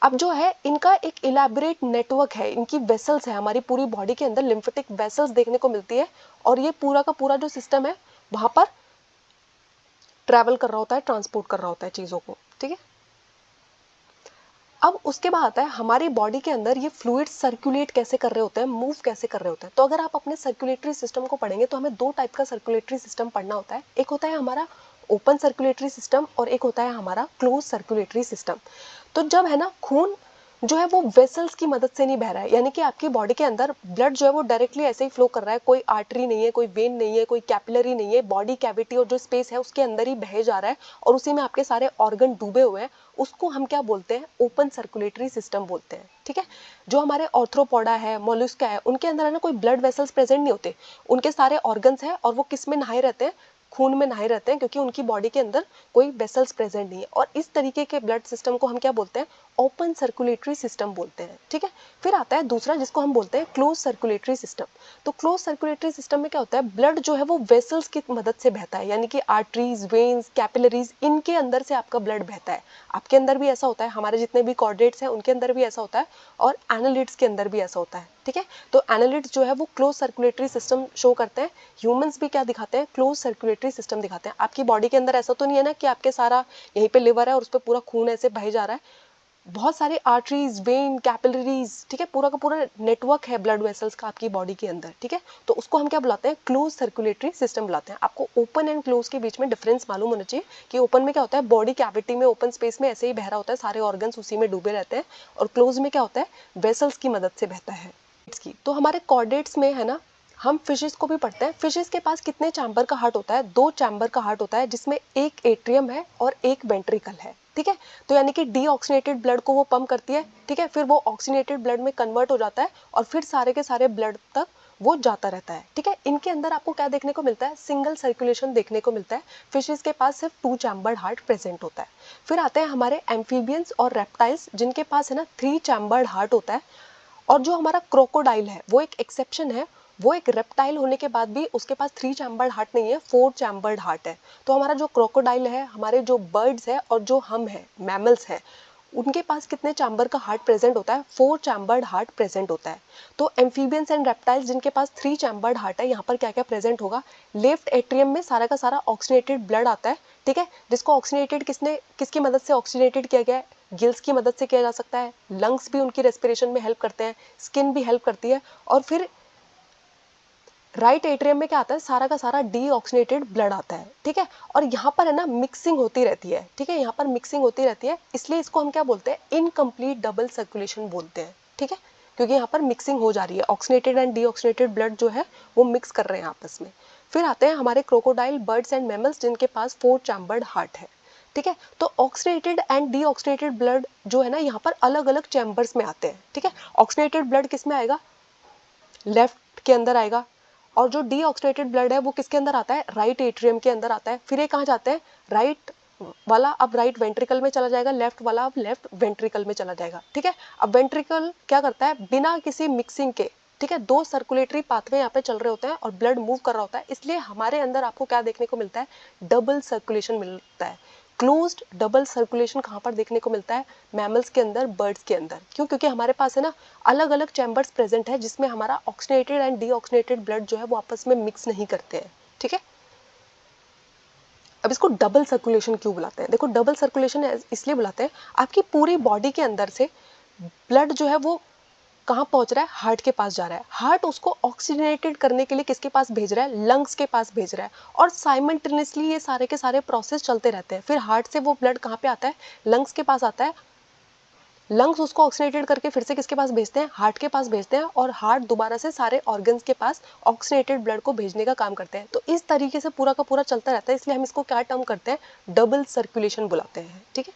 अब जो है इनका एक इलेबोरेट नेटवर्क है, इनकी वेसल्स है, हमारी पूरी बॉडी के अंदर लिम्फेटिक वेसल्स देखने को मिलती है, और ये पूरा का पूरा जो सिस्टम है वहां पर ट्रैवल कर रहा होता है, ट्रांसपोर्ट कर रहा होता है चीजों को, ठीक है। अब उसके बाद आता है हमारी बॉडी के अंदर ये फ्लूइड सर्कुलेट कैसे कर रहे होते हैं, मूव कैसे कर रहे होते हैं। तो अगर आप अपने सर्कुलेटरी सिस्टम को पढ़ेंगे तो हमें दो टाइप का सर्कुलेटरी सिस्टम पढ़ना होता है, एक होता है हमारा ओपन सर्कुलेटरी सिस्टम और एक होता है हमारा क्लोज सर्कुलेटरी सिस्टम। तो जब है ना खून जो है वो वेसल्स की मदद से नहीं बह रहा है, यानी कि आपकी बॉडी के अंदर ब्लड जो है वो डायरेक्टली ऐसे ही फ्लो कर रहा है, कोई आर्टरी नहीं है, कोई वेन नहीं है, कोई कैपिलरी नहीं है, बॉडी कैविटी और जो स्पेस है उसके अंदर ही बह जा रहा है और उसी में आपके सारे ऑर्गन डूबे हुए हैं, उसको हम क्या बोलते हैं, ओपन सर्कुलेटरी सिस्टम बोलते हैं, ठीक है। जो हमारे ऑर्थ्रोपोडा है, मोलस्का है, उनके अंदर है ना कोई ब्लड वेसल्स प्रेजेंट नहीं होते, उनके सारे ऑर्गन्स हैं और वो किस में नहाए रहते हैं, खून में नहाए रहते हैं, क्योंकि उनकी बॉडी के अंदर कोई वेसल्स प्रेजेंट नहीं है। और इस तरीके के ब्लड सिस्टम को हम क्या बोलते हैं, ओपन सर्कुलेटरी सिस्टम बोलते हैं, ठीक है। फिर आता है दूसरा जिसको हम बोलते हैं क्लोज सर्कुलेटरी सिस्टम। तो क्लोज सर्कुलेटरी सिस्टम में क्या होता है, ब्लड जो है वो वेसल्स की मदद से बहता है, यानी कि आर्टरीज, वेन्स, कैपिलरीज, इनके अंदर से आपका ब्लड बहता है। आपके अंदर भी ऐसा होता है, हमारे जितने भी कॉर्डेट्स हैं उनके अंदर भी ऐसा होता है, और एनालिड्स के अंदर भी ऐसा होता है, ठीक है। तो एनालिड्स जो है वो क्लोज सर्कुलेटरी सिस्टम शो करते हैं, ह्यूमंस भी क्या दिखाते हैं, क्लोज सर्कुलेटरी सिस्टम दिखाते हैं। आपकी बॉडी के अंदर ऐसा तो नहीं है ना कि आपके सारा यहीं पे लिवर है और उस पर पूरा खून ऐसे बह जा रहा है, बहुत सारे आर्टरीज, वेन, कैपिलरीज, ठीक है, पूरा का पूरा नेटवर्क है ब्लड वेसल्स का आपकी बॉडी के अंदर, ठीक है। तो उसको हम क्या बुलाते हैं, क्लोज सर्कुलेटरी सिस्टम बुलाते हैं। आपको ओपन एंड क्लोज के बीच में डिफरेंस मालूम होना चाहिए कि ओपन में क्या होता है, बॉडी कैविटी में ओपन स्पेस में ऐसे ही बह रहा होता है, सारे ऑर्गन्स उसी में डूबे रहते हैं, और क्लोज में क्या होता है, वेसल्स की मदद से बहता है। तो हमारे कॉर्डेट्स में है ना, हम फिशेस को भी पढ़ते हैं। फिशेस के पास कितने चैम्बर का हार्ट होता है, दो चैम्बर का हार्ट होता है, जिसमें एक एट्रियम है और एक वेंट्रिकल है, ठीक है। तो यानी कि डीऑक्सीनेटेड ब्लड को वो पंप करती है, ठीक है, फिर वो ऑक्सीनेटेड ब्लड में कन्वर्ट हो जाता है और फिर सारे के सारे ब्लड तक वो जाता रहता है, ठीक है। इनके अंदर आपको क्या देखने को मिलता है, सिंगल सर्कुलेशन देखने को मिलता है। फिशेस के पास सिर्फ 2 चैम्बर्ड हार्ट प्रेजेंट होता है। फिर आते हैं हमारे एम्फीबियंस और रेप्टाइल्स, जिनके पास है ना 3 चैम्बर्ड हार्ट होता है। और जो हमारा क्रोकोडाइल है वो एक एक्सेप्शन है, वो एक रेप्टाइल होने के बाद भी उसके पास 3 चैम्बर्ड हार्ट नहीं है, 4 चैम्बर्ड हार्ट है। तो हमारा जो क्रोकोडाइल है, हमारे जो बर्ड्स है और जो हम है मैमल्स है, उनके पास कितने चैम्बर का हार्ट प्रेजेंट होता है, 4 चैम्बर्ड हार्ट प्रेजेंट होता है। तो एम्फीबियंस एंड रेप्टाइल्स जिनके पास 3 चैम्बर्ड हार्ट है, यहाँ पर क्या क्या प्रेजेंट होगा, लेफ्ट एट्रियम में सारा का सारा ऑक्सीनेटेड ब्लड आता है, ठीक है, जिसको ऑक्सीनेटेड किसकी मदद से ऑक्सीनेटेड किया गया है, गिल्स की मदद से किया जा सकता है। लंग्स भी उनकी रेस्पिरेशन में हेल्प करते हैं, स्किन भी हेल्प करती है। और फिर राइट एट्रियम में क्या आता है, सारा का सारा डीऑक्सीनेटेड ब्लड आता है, ठीक है। और यहाँ पर है ना मिक्सिंग होती रहती है, ठीक है, यहाँ पर मिक्सिंग होती रहती है, इसलिए इसको हम क्या बोलते हैं, इनकम्प्लीट डबल सर्कुलेशन बोलते हैं, ठीक है, क्योंकि यहाँ पर मिक्सिंग हो जा रही है, ऑक्सीनेटेड एंड डीऑक्सीनेटेड ब्लड जो है वो मिक्स कर रहे हैं आपस में। फिर आते हैं हमारे क्रोकोडाइल, बर्ड्स एंड मैमल्स, जिनके पास 4 चैम्बर्ड हार्ट है, ठीक है। तो ऑक्सीनेटेड एंड डीऑक्सीनेटेड ब्लड जो है ना यहाँ पर अलग अलग चैम्बर्स में आते हैं, ठीक है। ऑक्सीनेटेड ब्लड किस में आएगा, लेफ्ट के अंदर आएगा। और जो डीऑक्सीनेटेड ब्लड है वो किसके अंदर आता है, राइट एट्रियम के अंदर आता है। फिर ये कहाँ जाते हैं, राइट वाला अब राइट वेंट्रिकल में चला जाएगा, लेफ्ट वाला अब लेफ्ट वेंट्रिकल में चला जाएगा, ठीक है। अब वेंट्रिकल क्या करता है, बिना किसी मिक्सिंग के, ठीक है, 2 सर्कुलेटरी पाथवे यहाँ पे चल रहे होते हैं और ब्लड मूव कर रहा होता है, इसलिए हमारे अंदर आपको क्या देखने को मिलता है, डबल सर्कुलेशन मिलता है। क्लोज्ड डबल सर्कुलेशन कहाँ पर देखने को मिलता है, मैमल्स के अंदर, बर्ड्स के अंदर। क्यों, क्योंकि हमारे पास है ना अलग अलग चैम्बर्स प्रेजेंट है, जिसमें हमारा ऑक्सीनेटेड एंड डीऑक्सीनेटेड ब्लड जो है वो आपस में मिक्स नहीं करते हैं, ठीक है। अब इसको डबल सर्कुलेशन क्यों बुलाते हैं, देखो डबल सर्कुलेशन इसलिए बुलाते हैं, आपकी पूरी बॉडी के अंदर से ब्लड जो है वो कहाँ पहुंच रहा है, हार्ट के पास जा रहा है। हार्ट उसको ऑक्सीजनेटेड करने के लिए किसके पास भेज रहा है, लंग्स के पास भेज रहा है। और साइमल्टेनियसली ये सारे के सारे प्रोसेस चलते रहते हैं। फिर हार्ट से वो ब्लड कहाँ पे आता है, लंग्स के पास आता है। लंग्स उसको ऑक्सीनेटेड करके फिर से किसके पास भेजते हैं, हार्ट के पास भेजते हैं। और हार्ट दोबारा से सारे ऑर्गन्स के पास ऑक्सीनेटेड ब्लड को भेजने का काम करते हैं। तो इस तरीके से पूरा का पूरा चलता रहता है, इसलिए हम इसको क्या टर्म करते हैं, डबल सर्कुलेशन बुलाते हैं, ठीक है।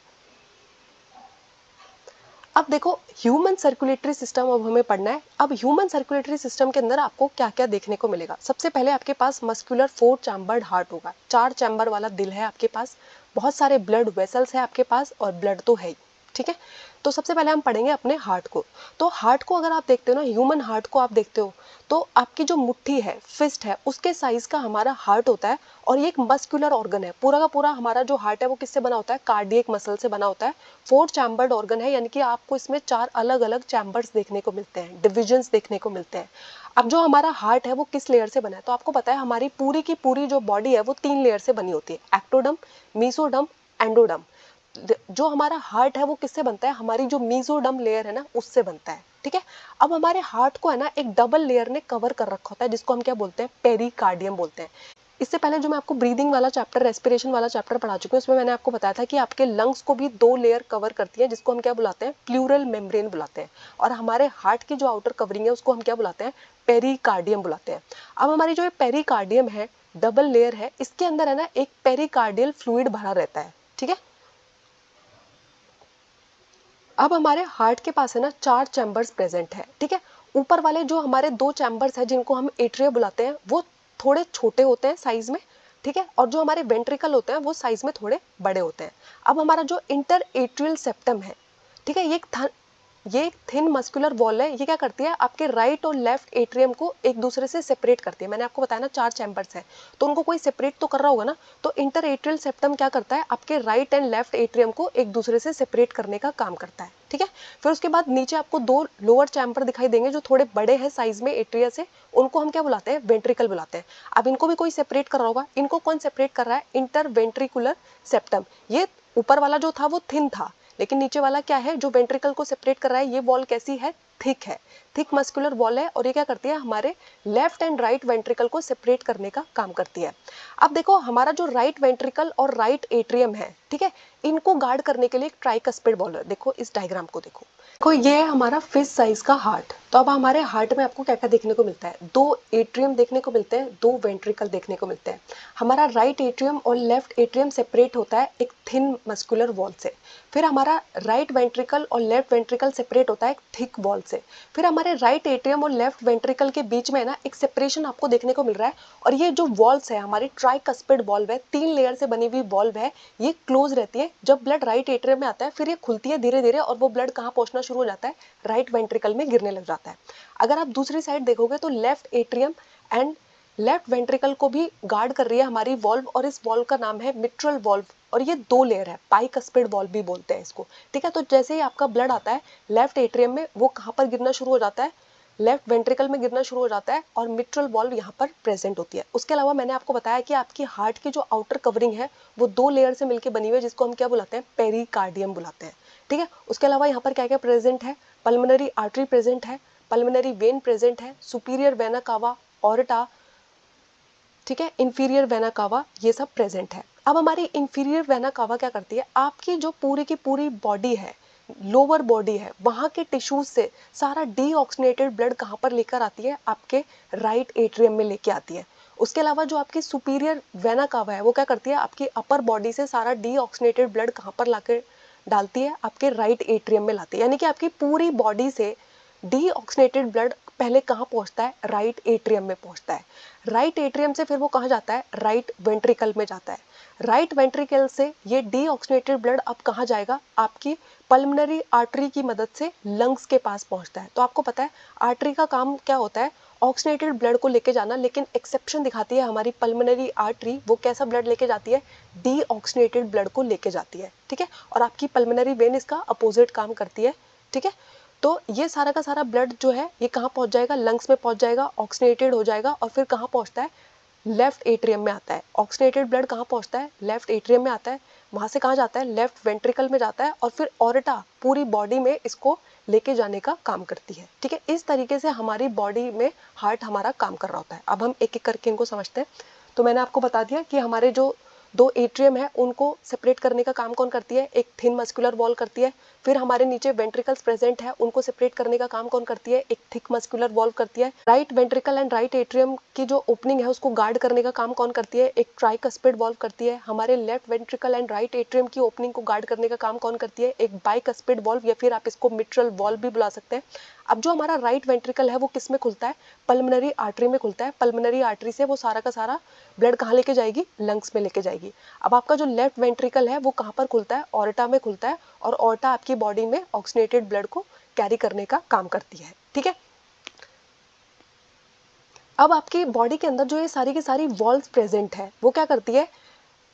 अब देखो ह्यूमन सर्कुलेटरी सिस्टम अब हमें पढ़ना है। अब ह्यूमन सर्कुलेटरी सिस्टम के अंदर आपको क्या क्या देखने को मिलेगा, सबसे पहले आपके पास मस्कुलर 4 चैम्बर्ड हार्ट होगा, 4 चैम्बर वाला दिल है आपके पास, बहुत सारे ब्लड वेसल्स है आपके पास और ब्लड तो है ही, ठीक है। तो सबसे पहले हम पढ़ेंगे अपने हार्ट को। तो हार्ट को अगर आप देखते हो ना, ह्यूमन हार्ट को आप देखते हो, तो आपकी जो मुट्ठी है, फिस्ट है, उसके साइज का हमारा हार्ट होता है। और ये एक मस्कुलर ऑर्गन है, पूरा का पूरा हमारा जो हार्ट है वो किससे बना होता है, कार्डियक मसल से बना होता है। 4 चैम्बर्ड ऑर्गन है, यानी कि आपको इसमें 4 अलग अलग चैम्बर्स देखने को मिलते हैं, डिविजन्स देखने को मिलते हैं। अब जो हमारा हार्ट है वो किस लेयर से बना है, तो आपको पता है हमारी पूरी की पूरी जो बॉडी है वो 3 लेयर से बनी होती है, एक्टोडम, मीसोडम, एंडोडम। जो हमारा हार्ट है वो किससे बनता है, हमारी जो मीजोडम लेयर है ना उससे बनता है, ठीक है। अब हमारे हार्ट को है ना एक डबल लेयर ने कवर कर रखा होता है, जिसको हम क्या बोलते हैं, पेरिकार्डियम बोलते हैं। इससे पहले जो मैं आपको ब्रीदिंग वाला चैप्टर, रेस्पिरेशन वाला चैप्टर पढ़ा चुकी हूँ, उसमें मैंने आपको बताया था कि आपके लंग्स को भी 2 लेयर कवर करती है, जिसको हम क्या बुलाते हैं, प्लूरल मेम्ब्रेन बुलाते हैं। और हमारे हार्ट की जो आउटर कवरिंग है उसको हम क्या बुलाते हैं, पेरिकार्डियम बुलाते हैं। अब हमारी जो पेरिकार्डियम है, डबल लेयर है, इसके अंदर है ना एक पेरिकार्डियल फ्लूइड भरा रहता है, ठीक है। अब हमारे हार्ट के पास है ना 4 चैम्बर्स प्रेजेंट है, ठीक है। ऊपर वाले जो हमारे 2 चैम्बर्स है, जिनको हम एट्रिया बुलाते हैं, वो थोड़े छोटे होते हैं साइज में, ठीक है। और जो हमारे वेंट्रिकल होते हैं वो साइज में थोड़े बड़े होते हैं। अब हमारा जो इंटर एट्रियल सेप्टम है, ठीक है, ये एक थिन मस्कुलर वॉल है, ये क्या करती है, आपके राइट और लेफ्ट एट्रियम को एक दूसरे से सेपरेट करती है। मैंने आपको बताया ना 4 चैम्बर्स है, तो उनको कोई सेपरेट तो कर रहा होगा ना। तो इंटर एट्रियल सेप्टम क्या करता है, आपके राइट एंड लेफ्ट एट्रियम को एक दूसरे से सेपरेट करने का काम करता है, ठीक है। फिर उसके बाद नीचे आपको 2 लोअर चैम्बर दिखाई देंगे जो थोड़े बड़े हैं साइज में एट्रिया से, उनको हम क्या बुलाते हैं, वेंट्रिकल बुलाते हैं। अब इनको भी कोई सेपरेट कर रहा होगा, इनको कौन सेपरेट कर रहा है, इंटर वेंट्रिकुलर सेप्टम। ये ऊपर वाला जो था वो थिन था, लेकिन नीचे वाला क्या है, जो वेंट्रिकल को सेपरेट कर रहा है, ये वॉल कैसी है, थिक है, थिक मस्कुलर वॉल है। और ये क्या करती है, हमारे लेफ्ट एंड राइट वेंट्रिकल को सेपरेट करने का काम करती है। अब देखो हमारा जो राइट वेंट्रिकल और राइट एट्रियम है, ठीक है, इनको गार्ड करने के लिए एक ट्राइकस्पिड वॉल है। देखो इस डायग्राम को देखो, देखो ये है हमारा फिश साइज का हार्ट। तो अब हमारे हार्ट में आपको क्या क्या देखने को मिलता है, दो एट्रियम देखने को मिलते हैं, दो वेंट्रिकल देखने को मिलते हैं। हमारा राइट एट्रियम और लेफ्ट एट्रियम सेपरेट होता है एक थिन मस्कुलर वॉल से। फिर हमारा राइट वेंट्रिकल और लेफ्ट वेंट्रिकल सेपरेट होता है एक थिक वॉल से। फिर हमारे राइट एट्रियम और लेफ्ट वेंट्रिकल के बीच में ना एक सेपरेशन आपको देखने को मिल रहा है। और ये जो वॉल्स है हमारी ट्राइकस्पिड वॉल्व है, 3 लेयर से बनी हुई वॉल्व है, ये क्लोज रहती है। जब ब्लड राइट एट्रियम में आता है फिर ये खुलती है धीरे धीरे और वो ब्लड कहाँ पहुंचना शुरू हो जाता है, राइट वेंट्रिकल में गिरने लग जाता है। अगर आप दूसरी साइड देखोगे तो left atrium and left ventricle को भी गार्ड कर रही है हमारी वॉल्व, और इस वॉल्व का नाम है मिट्रल वॉल्व। और ये 2 लेयर है, बाइकस्पिड वॉल्व भी बोलते हैं इसको। ठीक है, तो जैसे ही आपका ब्लड आता है लेफ्ट एट्रियम में, वो कहाँ पर गिरना शुरू हो जाता है, लेफ्ट वेंट्रिकल में गिरना शुरू हो जाता है और मिट्रल वॉल्व यहाँ पर प्रेजेंट होती है। उसके अलावा मैंने आपको बताया कि आपकी हार्ट की जो आउटर कवरिंग है वो 2 लेयर से मिलकर बनी हुई है, जिसको हम क्या बुलाते हैं, पेरिकार्डियम बुलाते हैं। ठीक है, उसके अलावा यहाँ पर क्या क्या प्रेजेंट है, पल्मोनरी आर्टरी प्रेजेंट है, पल्मोनरी वेन प्रेजेंट है, सुपीरियर वेना कावा, ऑर्टा, ठीक है, इंफीरियर वेना कावा, ये सब प्रेजेंट है। अब हमारी इंफीरियर वेना कावा क्या करती है, आपकी जो पूरी की पूरी बॉडी है, लोअर बॉडी है, वहां के टिश्यूज से सारा डीऑक्सीनेटेड ब्लड कहाँ पर लेकर आती है, आपके राइट एट्रियम में लेके आती है। उसके अलावा जो आपकी सुपीरियर वेना कावा है वो क्या करती है, आपकी अपर बॉडी से सारा डीऑक्सीनेटेड ब्लड कहाँ पर लाकर डालती है, आपके राइट एट्रियम में लाती है। यानी कि आपकी पूरी बॉडी से डीऑक्सीनेटेड ब्लड पहले कहाँ पहुंचता है, राइट एट्रियम में पहुंचता है। राइट एट्रियम से फिर वो कहाँ जाता है, राइट वेंट्रिकल में जाता है। राइट वेंट्रिकल से ये डीऑक्सीनेटेड ब्लड अब कहाँ जाएगा, आपकी पल्मोनरी आर्टरी की मदद से लंग्स के पास पहुंचता है। तो आपको पता है आर्टरी का काम क्या होता है, ऑक्सीनेटेड ब्लड को लेके जाना, लेकिन एक्सेप्शन दिखाती है हमारी पल्मोनरी आर्टरी। वो कैसा ब्लड लेके जाती है, डीऑक्सीनेटेड ब्लड को लेके जाती है। ठीक है, और आपकी पल्मोनरी वेन इसका अपोजिट काम करती है। ठीक है, तो ये सारा का सारा ब्लड जो है ये कहाँ पहुंच जाएगा, लंग्स में पहुंच जाएगा, ऑक्सीनेटेड हो जाएगा और फिर कहाँ पहुंचता है, लेफ्ट एट्रियम में आता है। ऑक्सीनेटेड ब्लड कहाँ पहुंचता है, लेफ्ट एट्रियम में आता है, वहां से कहाँ जाता है, लेफ्ट वेंट्रिकल में जाता है और फिर ऑर्टा पूरी बॉडी में इसको लेके जाने का काम करती है। ठीक है, इस तरीके से हमारी बॉडी में हार्ट हमारा काम कर रहा होता है। अब हम एक एक करके इनको समझते हैं। तो मैंने आपको बता दिया कि हमारे जो 2 एट्रियम है उनको सेपरेट करने का काम कौन करती है, एक थिन मस्कुलर वॉल करती है। फिर हमारे नीचे वेंट्रिकल्स प्रेजेंट है, उनको सेपरेट करने का काम कौन करती है, एक थिक मस्कुलर वॉल करती है। Right ventricle and right atrium की जो ओपनिंग है उसको गार्ड करने का काम कौन करती है, एक ट्राइकस्पिड वॉल्व करती है। हमारे left ventricle and right atrium की ओपनिंग को गार्ड करने का काम कौन करती है, एक बाइकस्पिड वॉल्व, या फिर आप इसको मिट्रल वॉल्व भी बुला सकते हैं। अब जो हमारा राइट वेंट्रिकल है वो किस में खुलता है, पल्मोनरी आर्टरी में खुलता है। पल्मोनरी आर्टरी से वो सारा का सारा ब्लड कहाँ लेके जाएगी, लंग्स में लेके जाएगी। अब आपका जो लेफ्ट वेंट्रिकल है वो कहाँ पर खुलता है, ऑर्टा में खुलता है, और ऑर्टा आपकी बॉडी में ऑक्सीनेटेड ब्लड को कैरी करने का काम करती है। ठीक है, अब आपकी बॉडी के अंदर जो ये सारी की सारी वॉल्व्स प्रेजेंट है वो क्या करती है,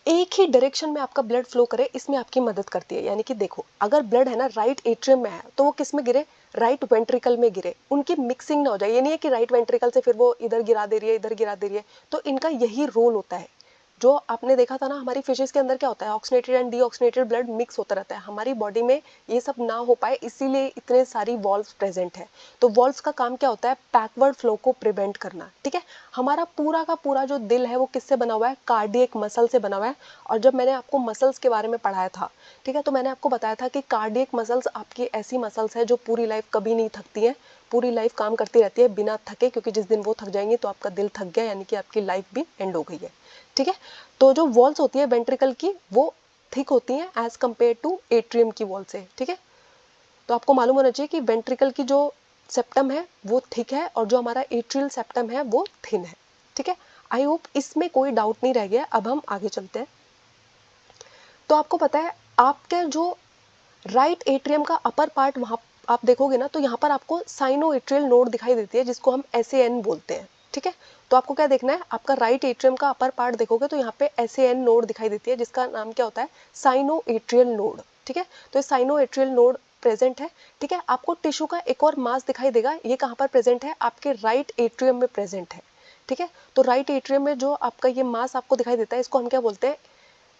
एक ही डायरेक्शन में आपका ब्लड फ्लो करे, इसमें आपकी मदद करती है। यानी कि देखो अगर ब्लड है ना राइट एट्रियम में है तो वो किस में गिरे, राइट वेंट्रिकल में गिरे, उनकी मिक्सिंग ना हो जाए। ये नहीं है कि राइट वेंट्रिकल से फिर वो इधर गिरा दे रही है, इधर गिरा दे रही है। तो इनका यही रोल होता है। जो आपने देखा था ना हमारी फिशेस के अंदर क्या होता है, oxygenated and deoxygenated blood mix होता रहता है। हमारी बॉडी में ये सब ना हो पाए इसीलिए इतने सारी वॉल्व्स प्रेजेंट है। तो वॉल्व्स का काम क्या होता है, बैकवर्ड फ्लो को प्रिवेंट करना। ठीक है, हमारा पूरा का पूरा जो दिल है वो किससे बना हुआ है, कार्डियक मसल से बना हुआ है। और जब मैंने आपको मसल्स के बारे में पढ़ाया था, ठीक है, तो मैंने आपको बताया था कि कार्डियक मसल्स आपकी ऐसी मसल्स है जो पूरी लाइफ कभी नहीं थकती है, पूरी लाइफ काम करती रहती है बिना थके, क्योंकि जिस दिन वो थक जाएंगी तो आपका दिल थक गया, यानी कि आपकी लाइफ भी एंड हो गई है। ठीक है, तो जो वॉल्स होती है वेंट्रिकल की वो थिक होती हैं एज कंपेयर टू एट्रियम की वॉल से। ठीक है, तो आपको मालूम होना चाहिए कि वेंट्रिकल की जो सेप्टम है वो थिक है और जो हमारा एट्रियल सेप्टम है वो थिन है। ठीक है, आई होप इसमें कोई डाउट नहीं रह गया। अब हम आगे चलते हैं। तो आपको पता है आपके जो राइट एट्रियम का अपर पार्ट, वहां आप देखोगे ना तो यहाँ पर आपको साइनो एट्रियल नोड दिखाई देती है जिसको हम SAN बोलते हैं। ठीक है, तो आपको क्या देखना है, आपका राइट एट्रियम का अपर पार्ट देखोगे तो यहाँ पे SAN नोड दिखाई देती है जिसका नाम क्या होता है, साइनो एट्रियल नोड। ठीक है, तो साइनो एट्रियल नोड प्रेजेंट है। ठीक है, आपको टिश्यू का एक और मास दिखाई देगा, ये कहाँ पर प्रेजेंट है, आपके राइट एट्रियम में प्रेजेंट है। ठीक है, तो राइट एट्रियम में जो आपका ये मास आपको दिखाई देता है इसको हम क्या बोलते हैं,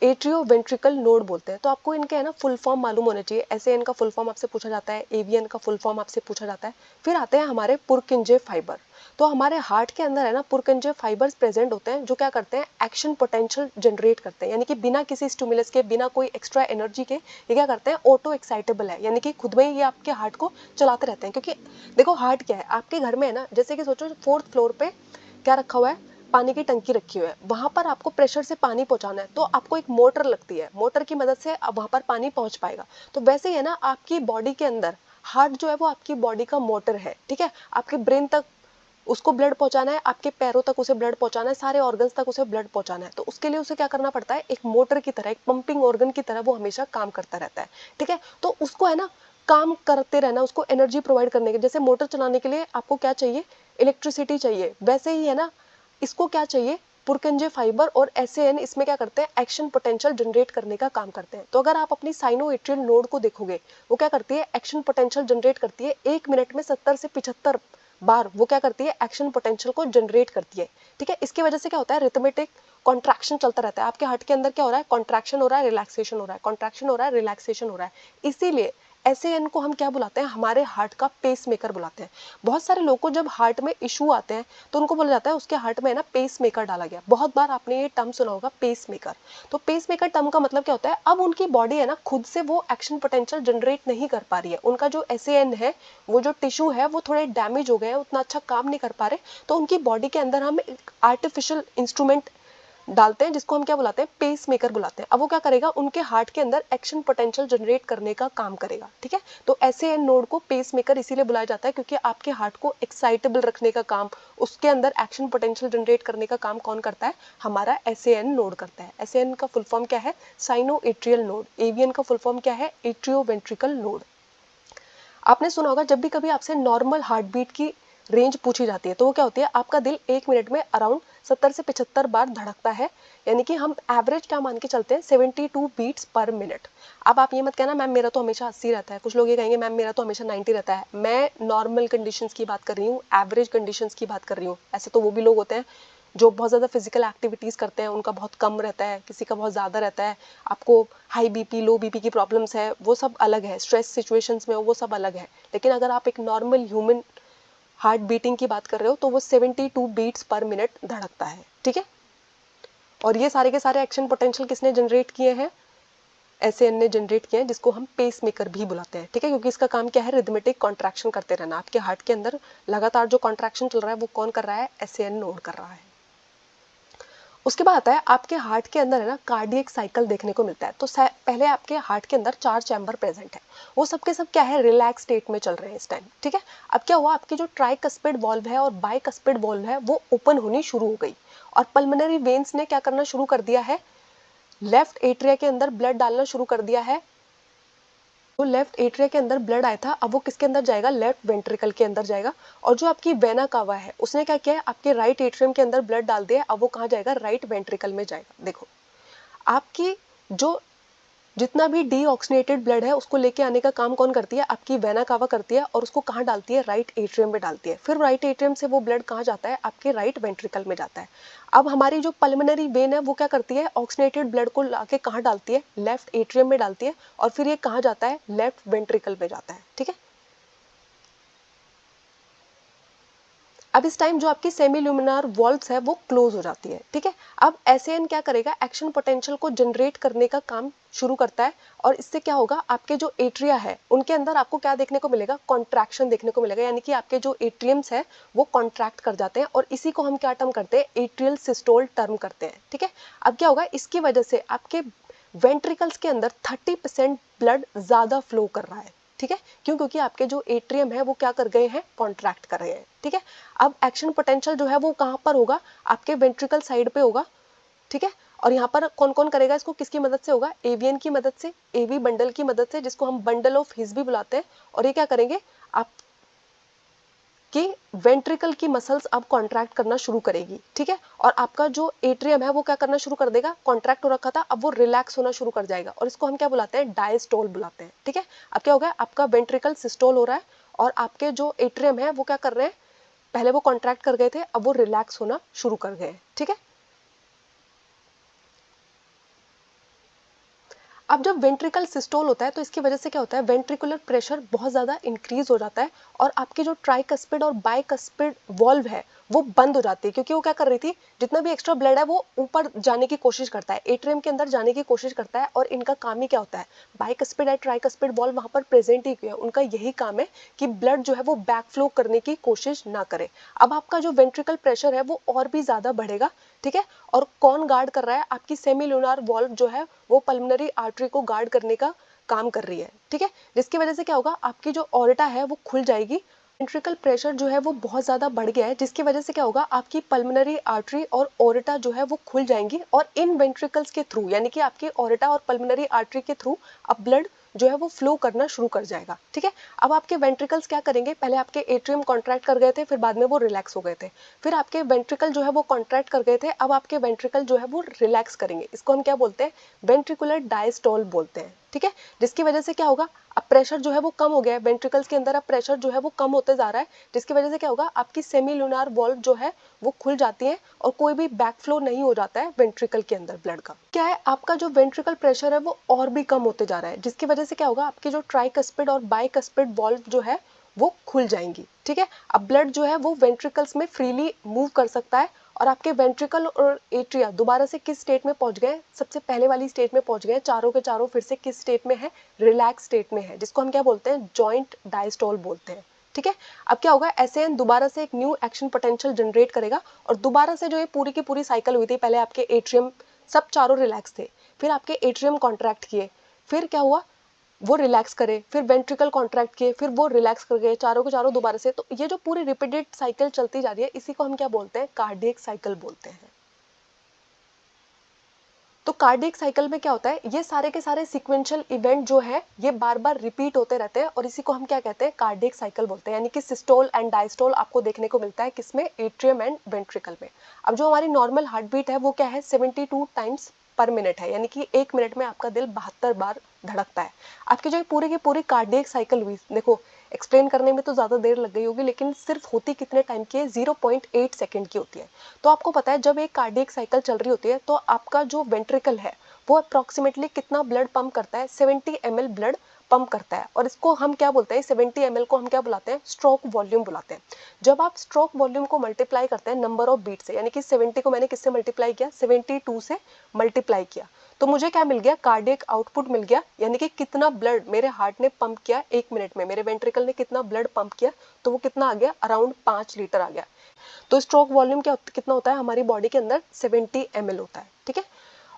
एट्रियो वेंट्रिकल नोड बोलते हैं। तो आपको इनके है ना फुल फॉर्म मालूम होना चाहिए। SAN का फुल फॉर्म आपसे पूछा जाता है, AVN का फुल फॉर्म आपसे पूछा जाता है। फिर आते हैं हमारे पुरकिंजे फाइबर। तो हमारे हार्ट के अंदर है ना पुरकंजे फाइबर्स प्रेजेंट होते हैं जो क्या करते हैं, एक्शन पोटेंशियल जनरेट करते हैं, यानी कि बिना किसी स्टिमुलस के, बिना कोई एक्स्ट्रा एनर्जी के ये क्या करते हैं, ऑटो एक्साइटेबल है, यानी कि खुद में ही ये आपके हार्ट को चलाते रहते हैं। क्योंकि देखो हार्ट क्या है, आपके घर में है ना, जैसे कि सोचो 4th फ्लोर पे क्या रखा हुआ है, पानी की टंकी रखी हुई है, वहां पर आपको प्रेशर से पानी पहुंचाना है, तो आपको एक मोटर लगती है, मोटर की मदद से अब वहां पर पानी पहुंच पाएगा। तो वैसे ही है ना, आपकी बॉडी के अंदर हार्ट जो है वो आपकी बॉडी का मोटर है, ठीक है। आपके ब्रेन तक उसको ब्लड पहुंचाना है, आपके पैरों तक उसे ब्लड पहुंचाना है, सारे ऑर्गन्स तक उसे ब्लड पहुंचाना है। तो उसके लिए उसे क्या करना पड़ता है, एक मोटर की तरह, एक पंपिंग ऑर्गन की तरह वो हमेशा काम करता रहता है, ठीक है। तो उसको है ना काम करते रहना, उसको एनर्जी प्रोवाइड करने के, जैसे मोटर चलाने के लिए आपको क्या चाहिए, इलेक्ट्रिसिटी चाहिए, वैसे ही है ना इसको क्या चाहिए, पुरकंजे फाइबर और एसएएन इसमें क्या करते हैं, एक्शन पोटेंशियल जनरेट करने का काम करते हैं। तो अगर आप अपनी साइनोएट्रियल नोड को देखोगे, वो क्या करती है, एक्शन पोटेंशियल जनरेट करती है, 1 मिनट में 70 से 75 बार वो क्या करती है, एक्शन पोटेंशियल को जनरेट करती है, ठीक है। इसकी वजह से क्या होता है, रिथमेटिक कॉन्ट्रैक्शन चलता रहता है, आपके हार्ट के अंदर क्या हो रहा है, कॉन्ट्रैक्शन हो रहा है, रिलैक्सेशन हो रहा है, कॉन्ट्रैक्शन हो रहा है, रिलैक्सेशन हो रहा है। इसीलिए एसएएन को हम क्या बुलाते हैं, हमारे हार्ट का पेस मेकर बुलाते हैं। बहुत सारे लोगों को जब हार्ट में इशू आते हैं तो उनको बोला जाता है उसके हार्ट में है ना पेस मेकर डाला गया। बहुत बार आपने ये टर्म सुना होगा, पेस मेकर। तो पेस मेकर टर्म का मतलब क्या होता है, अब उनकी बॉडी है ना खुद से वो एक्शन पोटेंशियल जनरेट नहीं कर पा रही है, उनका जो एसएएन है, वो जो टिश्यू है वो थोड़े डैमेज हो गए हैं, उतना अच्छा काम नहीं कर पा रहे। तो उनकी बॉडी के अंदर हम एक आर्टिफिशियल इंस्ट्रूमेंट डालते हैं जिसको हम क्या बुलाते हैं, पेस मेकर बुलाते हैं। अब वो क्या करेगा, उनके हार्ट के अंदर एक्शन पोटेंशियल जनरेट करने का काम करेगा, ठीक है। तो एसएएन नोड को पेस मेकर इसीलिए बुलाया जाता है क्योंकि आपके हार्ट को एक्साइटेबल रखने का काम, उसके अंदर एक्शन पोटेंशियल जनरेट करने का काम कौन करता है, हमारा एसएएन नोड करता है। एसएएन का फुल फॉर्म क्या है, साइनो एट्रियल नोड। एवीएन का फुल फॉर्म क्या है, एट्रियो वेंट्रिकल नोड। आपने सुना होगा जब भी कभी आपसे नॉर्मल हार्ट बीट की रेंज पूछी जाती है तो वो क्या होती है, आपका दिल 1 मिनट में अराउंड 70 से 75 बार धड़कता है, यानी कि हम एवरेज क्या मान के चलते हैं, 72 बीट्स पर मिनट। अब आप ये मत कहना मैम मेरा तो हमेशा 80 रहता है, कुछ लोग ये कहेंगे मैम मेरा तो हमेशा 90 रहता है। मैं नॉर्मल कंडीशंस की बात कर रही हूँ, एवरेज कंडीशंस की बात कर रही हूँ। ऐसे तो वो भी लोग होते हैं जो बहुत ज़्यादा फिजिकल एक्टिविटीज करते हैं, उनका बहुत कम रहता है, किसी का बहुत ज़्यादा रहता है। आपको हाई बीपी लो बीपी की प्रॉब्लम्स है, वो सब अलग है, स्ट्रेस सिचुएशंस में हो वो सब अलग है। लेकिन अगर आप एक नॉर्मल ह्यूमन हार्ट बीटिंग की बात कर रहे हो तो वो 72 बीट्स पर मिनट धड़कता है, ठीक है। और ये सारे के सारे एक्शन पोटेंशियल किसने जनरेट किए हैं, एसएएन ने जनरेट किए हैं, जिसको हम पेस मेकर भी बुलाते हैं, ठीक है। क्योंकि इसका काम क्या है, रिदमेटिक कॉन्ट्रैक्शन करते रहना। आपके हार्ट के अंदर लगातार जो कॉन्ट्रैक्शन चल रहा है वो कौन कर रहा है, एसएएन नोड कर रहा है। उसके बाद आता है आपके हार्ट के अंदर है ना कार्डियक साइकिल देखने को मिलता है। तो पहले आपके हार्ट के अंदर 4 चैम्बर प्रेजेंट है, वो सबके सब क्या है, रिलैक्स स्टेट में चल रहे हैं इस टाइम, ठीक है। अब क्या हुआ, आपकी जो ट्राइकस्पिड वॉल्व है और बाइकस्पिड वॉल्व है वो ओपन होनी शुरू हो गई, और पल्मोनरी वेन्स ने क्या करना शुरू कर दिया है, लेफ्ट एट्रिया के अंदर ब्लड डालना शुरू कर दिया है। जो लेफ्ट एट्रिया के अंदर ब्लड आया था अब वो किसके अंदर जाएगा, लेफ्ट वेंट्रिकल के अंदर जाएगा। और जो आपकी वेना कावा है उसने क्या किया है, आपके राइट एट्रियम के अंदर ब्लड डाल दिया, अब वो कहाँ जाएगा, राइट वेंट्रिकल में जाएगा। देखो आपकी जो जितना भी डीऑक्सीनेटेड ब्लड है उसको लेके आने का काम कौन करती है, आपकी वेना कावा करती है, और उसको कहाँ डालती है, राइट एट्रियम में डालती है। फिर राइट एट्रियम से वो ब्लड कहाँ जाता है, आपके राइट वेंट्रिकल में जाता है। अब हमारी जो पल्मोनरी वेन है वो क्या करती है, ऑक्सीनेटेड ब्लड को लाके कहाँ डालती है, लेफ्ट एट्रियम में डालती है, और फिर ये कहाँ जाता है, लेफ्ट वेंट्रिकल में जाता है, ठीक है। अब इस टाइम जो आपकी सेमी ल्यूमिनार वॉल्व्स है वो क्लोज हो जाती है, ठीक है। अब एसएएन क्या करेगा, एक्शन पोटेंशियल को जनरेट करने का काम शुरू करता है, और इससे क्या होगा, आपके जो एट्रिया है उनके अंदर आपको क्या देखने को मिलेगा, कॉन्ट्रैक्शन देखने को मिलेगा, यानी कि आपके जो एट्रियम्स है वो कॉन्ट्रैक्ट कर जाते हैं, और इसी को हम क्या टर्म करते हैं, एट्रियल सिस्टोल टर्म करते हैं, ठीक है। अब क्या होगा, इसकी वजह से आपके वेंट्रिकल्स के अंदर 30% ब्लड ज्यादा फ्लो कर रहा है, ठीक है। क्यों, क्योंकि आपके जो एट्रियम है वो क्या कर गए हैं, कॉन्ट्रैक्ट कर रहे हैं, ठीक है। अब एक्शन पोटेंशियल जो है वो कहाँ पर होगा, आपके वेंट्रिकल साइड पे होगा, ठीक है। और यहाँ पर कौन कौन करेगा इसको, किसकी मदद से होगा, एवीएन की मदद से, एवी बंडल की मदद से, जिसको हम बंडल ऑफ हिस भी बुलाते हैं। और ये क्या करेंगे, आप कि वेंट्रिकल की मसल्स अब कॉन्ट्रैक्ट करना शुरू करेगी, ठीक है। और आपका जो एट्रियम है वो क्या करना शुरू कर देगा, कॉन्ट्रैक्ट हो रखा था अब वो रिलैक्स होना शुरू कर जाएगा, और इसको हम क्या बुलाते हैं, डायस्टोल बुलाते हैं, ठीक है। अब क्या होगा, आपका वेंट्रिकल सिस्टोल हो रहा है, और आपके जो एट्रियम है वो क्या कर रहे हैं, पहले वो कॉन्ट्रैक्ट कर गए थे अब वो रिलैक्स होना शुरू कर गए, ठीक है। अब जब वेंट्रिकल सिस्टोल होता है तो इसकी वजह से क्या होता है, वेंट्रिकुलर प्रेशर बहुत ज़्यादा इंक्रीज हो जाता है और आपकी जो ट्राइकस्पिड और बाइकस्पिड वॉल्व है वो बंद हो जाती है, क्योंकि वो क्या कर रही थी, जितना भी एक्स्ट्रा ब्लड है वो ऊपर जाने की कोशिश करता है, एट्रियम के अंदर जाने की कोशिश करता है। और इनका काम ही क्या होता है, बाइकस्पिड और ट्राइकस्पिड वॉल्व वहाँ पर प्रेजेंट ही क्यों है, उनका यही काम है कि ब्लड जो है वो बैक फ्लो करने की कोशिश ना करे। अब आपका जो वेंट्रिकल प्रेशर है वो और भी ज़्यादा बढ़ेगा, ठीक है। और कौन गार्ड कर रहा है, आपकी सेमीलुनार वॉल्व जो है वो पल्मोनरी आर्टरी को गार्ड करने का काम कर रही है, ठीक है। जिसकी वजह से क्या होगा, आपकी जो ऑर्टा है वो खुल जाएगी। वेंट्रिकल प्रेशर जो है वो बहुत ज़्यादा बढ़ गया है, जिसकी वजह से क्या होगा, आपकी पल्मोनरी आर्टरी और ओरेटा जो है वो खुल जाएंगी और इन वेंट्रिकल्स के थ्रू, यानी कि आपकी ओरेटा और पल्मोनरी आर्टरी के थ्रू अब ब्लड जो है वो फ्लो करना शुरू कर जाएगा, ठीक है। अब आपके वेंट्रिकल्स क्या करेंगे, पहले आपके एट्रियम कॉन्ट्रैक्ट कर गए थे, फिर बाद में वो रिलैक्स हो गए थे, फिर आपके वेंट्रिकल जो है वो कॉन्ट्रैक्ट कर गए थे, अब आपके वेंट्रिकल जो है वो रिलैक्स करेंगे। इसको हम क्या बोलते हैं, वेंट्रिकुलर डायस्टोल बोलते हैं, ठीक है। जिसकी वजह से क्या होगा, अब प्रेशर जो है वो कम हो गया है, वेंट्रिकल्स के अंदर अब प्रेशर जो है वो कम होते जा रहा है, जिसकी वजह से क्या होगा, आपकी सेमीलुनार वॉल्व जो है वो खुल जाती है और कोई भी बैक फ्लो नहीं हो जाता है वेंट्रिकल के अंदर ब्लड का। क्या है, आपका जो वेंट्रिकल प्रेशर है वो और भी कम होते जा रहा है, जिसकी वजह से क्या होगा, आपकी जो ट्राइकस्पिड और बाइकस्पिड वॉल्व जो है वो खुल जाएंगी, ठीक है। अब ब्लड जो है वो वेंट्रिकल्स में फ्रीली मूव कर सकता है और आपके वेंट्रिकल और एट्रिया दोबारा से किस स्टेट में पहुंच गए, सबसे पहले वाली स्टेट में पहुंच गए, चारों के चारों फिर से किस स्टेट में है, रिलैक्स स्टेट में है, जिसको हम क्या बोलते हैं, जॉइंट डायस्टोल बोलते हैं, ठीक है। अब क्या होगा, एसएएन दोबारा से एक न्यू एक्शन पोटेंशियल जनरेट करेगा और दोबारा से जो ये पूरी की पूरी साइकिल हुई थी, पहले आपके एट्रियम सब चारों रिलैक्स थे, फिर आपके एट्रियम कॉन्ट्रैक्ट किए, फिर क्या हुआ, वो रिलैक्स करे, फिर वेंट्रिकल कॉन्ट्रैक्ट किए, फिर वो रिलैक्स कर गए, चारों के चारों दोबारा से। तो ये जो पूरी रिपीटेड साइकिल चलती जा रही है, इसी को हम क्या बोलते हैं, कार्डियक साइकिल बोलते हैं। तो कार्डियक साइकिल में क्या होता है, ये सारे के सारे सीक्वेंशियल इवेंट जो है ये बार बार रिपीट होते रहते हैं और इसी को हम क्या कहते हैं, कार्डियक साइकिल बोलते हैं। यानी कि सिस्टोल एंड डायस्टोल आपको देखने को मिलता है किसमें, एट्रियम एंड वेंट्रिकल में। अब जो हमारी नॉर्मल हार्ट बीट है वो क्या है, 72 टाइम्स पर मिनट है, यानी कि 1 मिनट में आपका दिल 72 बार धड़कता है। आपकी जो पूरी की पूरी कार्डियक साइकिल हुई, देखो एक्सप्लेन करने में तो ज़्यादा देर लग गई होगी, लेकिन सिर्फ होती कितने टाइम की है, 0.8 सेकेंड की होती है। तो आपको पता है जब एक कार्डियक साइकिल चल रही होती है तो आपका जो वेंट्रिकल है वो अप्रॉक्सीमेटली कितना ब्लड पंप करता है, 70 ml ब्लड पंप करता है। और इसको हम क्या बोलते हैं, 70 ml को हम क्या बुलाते हैं, स्ट्रोक वॉल्यूम बुलाते हैं। जब आप स्ट्रोक वॉल्यूम को मल्टीप्लाई करते हैं नंबर ऑफ बीट से, यानी कि 70 को मैंने किससे मल्टीप्लाई किया, 72 से मल्टीप्लाई किया, तो मुझे क्या मिल गया, कार्डियक आउटपुट मिल गया, यानी कि कितना ब्लड मेरे हार्ट ने पंप किया 1 मिनट में, मेरे वेंट्रिकल ने कितना ब्लड पंप किया, तो वो कितना आ गया, अराउंड 5 लीटर आ गया। तो स्ट्रोक वॉल्यूम क्या कितना होता है, हमारी बॉडी के अंदर 70 ml होता है, ठीक है।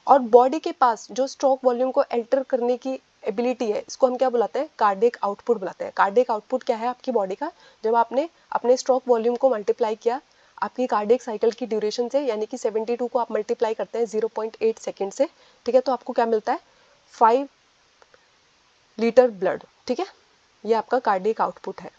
और बॉडी के पास जो स्ट्रोक वॉल्यूम को एल्टर करने की एबिलिटी है, इसको हम क्या बुलाते हैं, कार्डियक आउटपुट बुलाते हैं। कार्डियक आउटपुट क्या है आपकी बॉडी का, जब आपने अपने स्ट्रोक वॉल्यूम को मल्टीप्लाई किया आपकी कार्डियक साइकिल की ड्यूरेशन से, यानी कि 72 को आप मल्टीप्लाई करते हैं 0.8 सेकेंड से, ठीक है, तो आपको क्या मिलता है, 5 लीटर ब्लड, ठीक है। ये आपका कार्डियक आउटपुट है।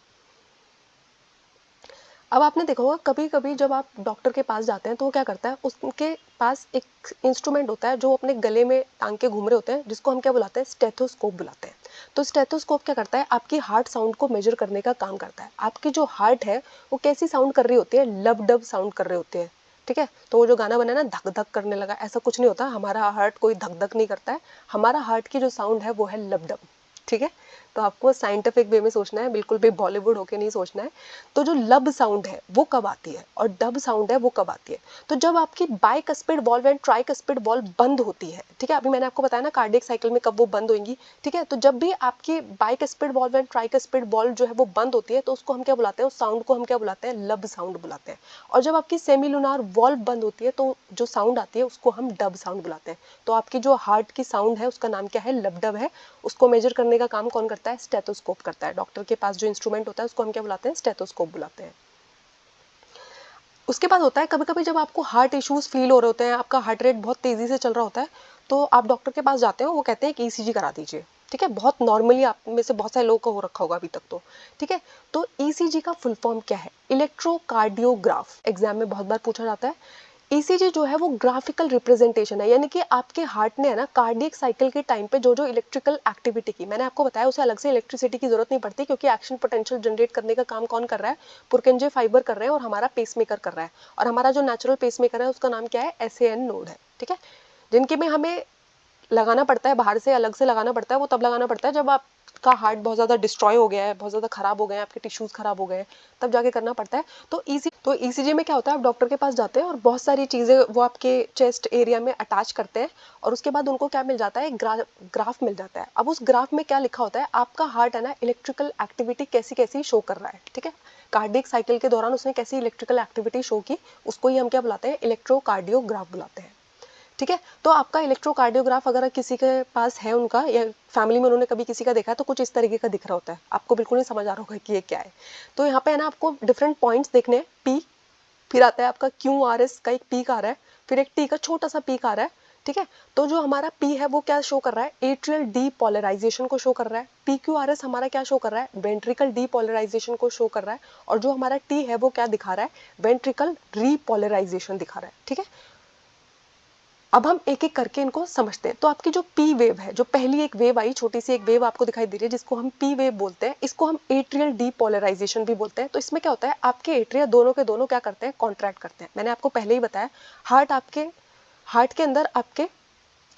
अब आपने देखा होगा कभी कभी जब आप डॉक्टर के पास जाते हैं तो वो क्या करता है, उसके पास एक इंस्ट्रूमेंट होता है जो अपने गले में टांग के घूम रहे होते हैं, जिसको हम क्या बुलाते हैं, स्टेथोस्कोप बुलाते हैं। तो स्टेथोस्कोप क्या करता है, आपकी हार्ट साउंड को मेजर करने का काम करता है। आपकी जो हार्ट है वो कैसी साउंड कर रही होती है, लब डब साउंड कर रहे होते हैं, ठीक है। तो वो जो गाना बना ना, धक धक करने लगा, ऐसा कुछ नहीं होता, हमारा हार्ट कोई धक धक नहीं करता है, हमारा हार्ट की जो साउंड है वो है लब डब, ठीक है। तो आपको साइंटिफिक वे में सोचना है, बिल्कुल भी बॉलीवुड होके नहीं सोचना है। तो जो लब साउंड है वो कब आती है और डब साउंड है वो कब आती है, तो जब आपकी bicuspid valve and tricuspid valve बंद होती है, ठीक है। अभी मैंने आपको बताया ना कार्डियक साइकिल में कब वो बंद होंगी, ठीक है। तो जब भी आपकी bicuspid valve and tricuspid valve जो है वो बंद होती है तो उसको हम क्या बुलाते हैं, उस साउंड को हम क्या बुलाते हैं, लब साउंड बुलाते हैं। और जब आपकी सेमीलुनार वॉल्व बंद होती है तो जो साउंड आती है उसको हम डब साउंड बुलाते हैं। तो आपकी जो हार्ट की साउंड है उसका नाम क्या है, लब डब है। उसको मेजर करने का काम कौन करता है, स्टेथोस्कोप करता है। डॉक्टर के पास जो इंस्ट्रूमेंट होता है उसको हम क्या बुलाते हैं, स्टेथोस्कोप बुलाते हैं। उसके बाद होता है कभी कभी जब आपको हार्ट इश्यूज फील हो रहे होते हैं, आपका हार्ट रेट बहुत तेजी से चल रहा होता है, तो आप डॉक्टर के पास जाते हो, वो कहते हैं कि ईसीजी करा दीजिए, ठीक है। बहुत नॉर्मली आप में से बहुत सारे लोगों को हो रखा होगा अभी तक तो, ठीक है। तो ईसीजी का फुल फॉर्म क्या है, इलेक्ट्रोकार्डियोग्राफ, एग्जाम में बहुत बार पूछा जाता है। ईसीजी जो है वो ग्राफिकल रिप्रेजेंटेशन है, यानी कि आपके हार्ट ने है ना कार्डियक साइकिल के टाइम पे जो जो इलेक्ट्रिकल एक्टिविटी की, मैंने आपको बताया उसे अलग से इलेक्ट्रिसिटी की जरूरत नहीं पड़ती, क्योंकि एक्शन पोटेंशियल जनरेट करने का काम कौन कर रहा है, पुरकेंजे फाइबर कर रहे हैं और हमारा पेसमेकर कर रहा है। और हमारा जो नेचुरल पेसमेकर है उसका नाम क्या है, एसएएन नोड है, ठीक है। जिनके में हमें लगाना पड़ता है, बाहर से अलग से लगाना पड़ता है, वो तब लगाना पड़ता है जब आपका हार्ट बहुत ज़्यादा डिस्ट्रॉय हो गया है, बहुत ज़्यादा खराब हो गए हैं, आपके टिश्यूज़ खराब हो गए हैं, तब जाके करना पड़ता है। तो ईसीजी में क्या होता है, आप डॉक्टर के पास जाते हैं और बहुत सारी चीज़ें वो आपके चेस्ट एरिया में अटैच करते हैं और उसके बाद उनको क्या मिल जाता है, ग्राफ मिल जाता है। अब उस ग्राफ में क्या लिखा होता है, आपका हार्ट है ना इलेक्ट्रिकल एक्टिविटी कैसी कैसी शो कर रहा है, ठीक है, कार्डियक साइकिल के दौरान उसने कैसी इलेक्ट्रिकल एक्टिविटी शो की, उसको ही हम क्या बुलाते हैं, इलेक्ट्रोकार्डियोग्राफ बुलाते हैं, ठीक है। तो आपका इलेक्ट्रोकार्डियोग्राफ अगर किसी के पास है उनका, या फैमिली में उन्होंने कभी किसी का देखा है, तो कुछ इस तरीके का दिख रहा होता है, आपको बिल्कुल नहीं समझ आ रहा होगा कि ये क्या है। तो यहाँ पे है ना आपको डिफरेंट पॉइंट्स देखने हैं, पी, फिर आता है आपका क्यू आर एस का एक पीक आ रहा है, फिर एक टी का छोटा सा पीक आ रहा है, ठीक है। तो जो हमारा पी है वो क्या शो कर रहा है, एट्रियल डीपोलराइजेशन को शो कर रहा है। पी क्यू आर एस हमारा क्या शो कर रहा है, वेंट्रिकल डीपोलराइजेशन को शो कर रहा है। और जो हमारा टी है वो क्या दिखा रहा है, वेंट्रिकल रीपोलराइजेशन दिखा रहा है, ठीक है। अब हम एक एक करके इनको समझते हैं। तो आपकी जो पी वेव है, जो पहली एक वेव आई, छोटी सी एक वेव आपको दिखाई दे रही है जिसको हम पी वेव बोलते हैं, इसको हम एट्रियल डीपोलराइजेशन भी बोलते हैं। तो इसमें क्या होता है, आपके एट्रिया दोनों के दोनों क्या करते हैं, कॉन्ट्रैक्ट करते हैं। मैंने आपको पहले ही बताया, हार्ट के अंदर आपके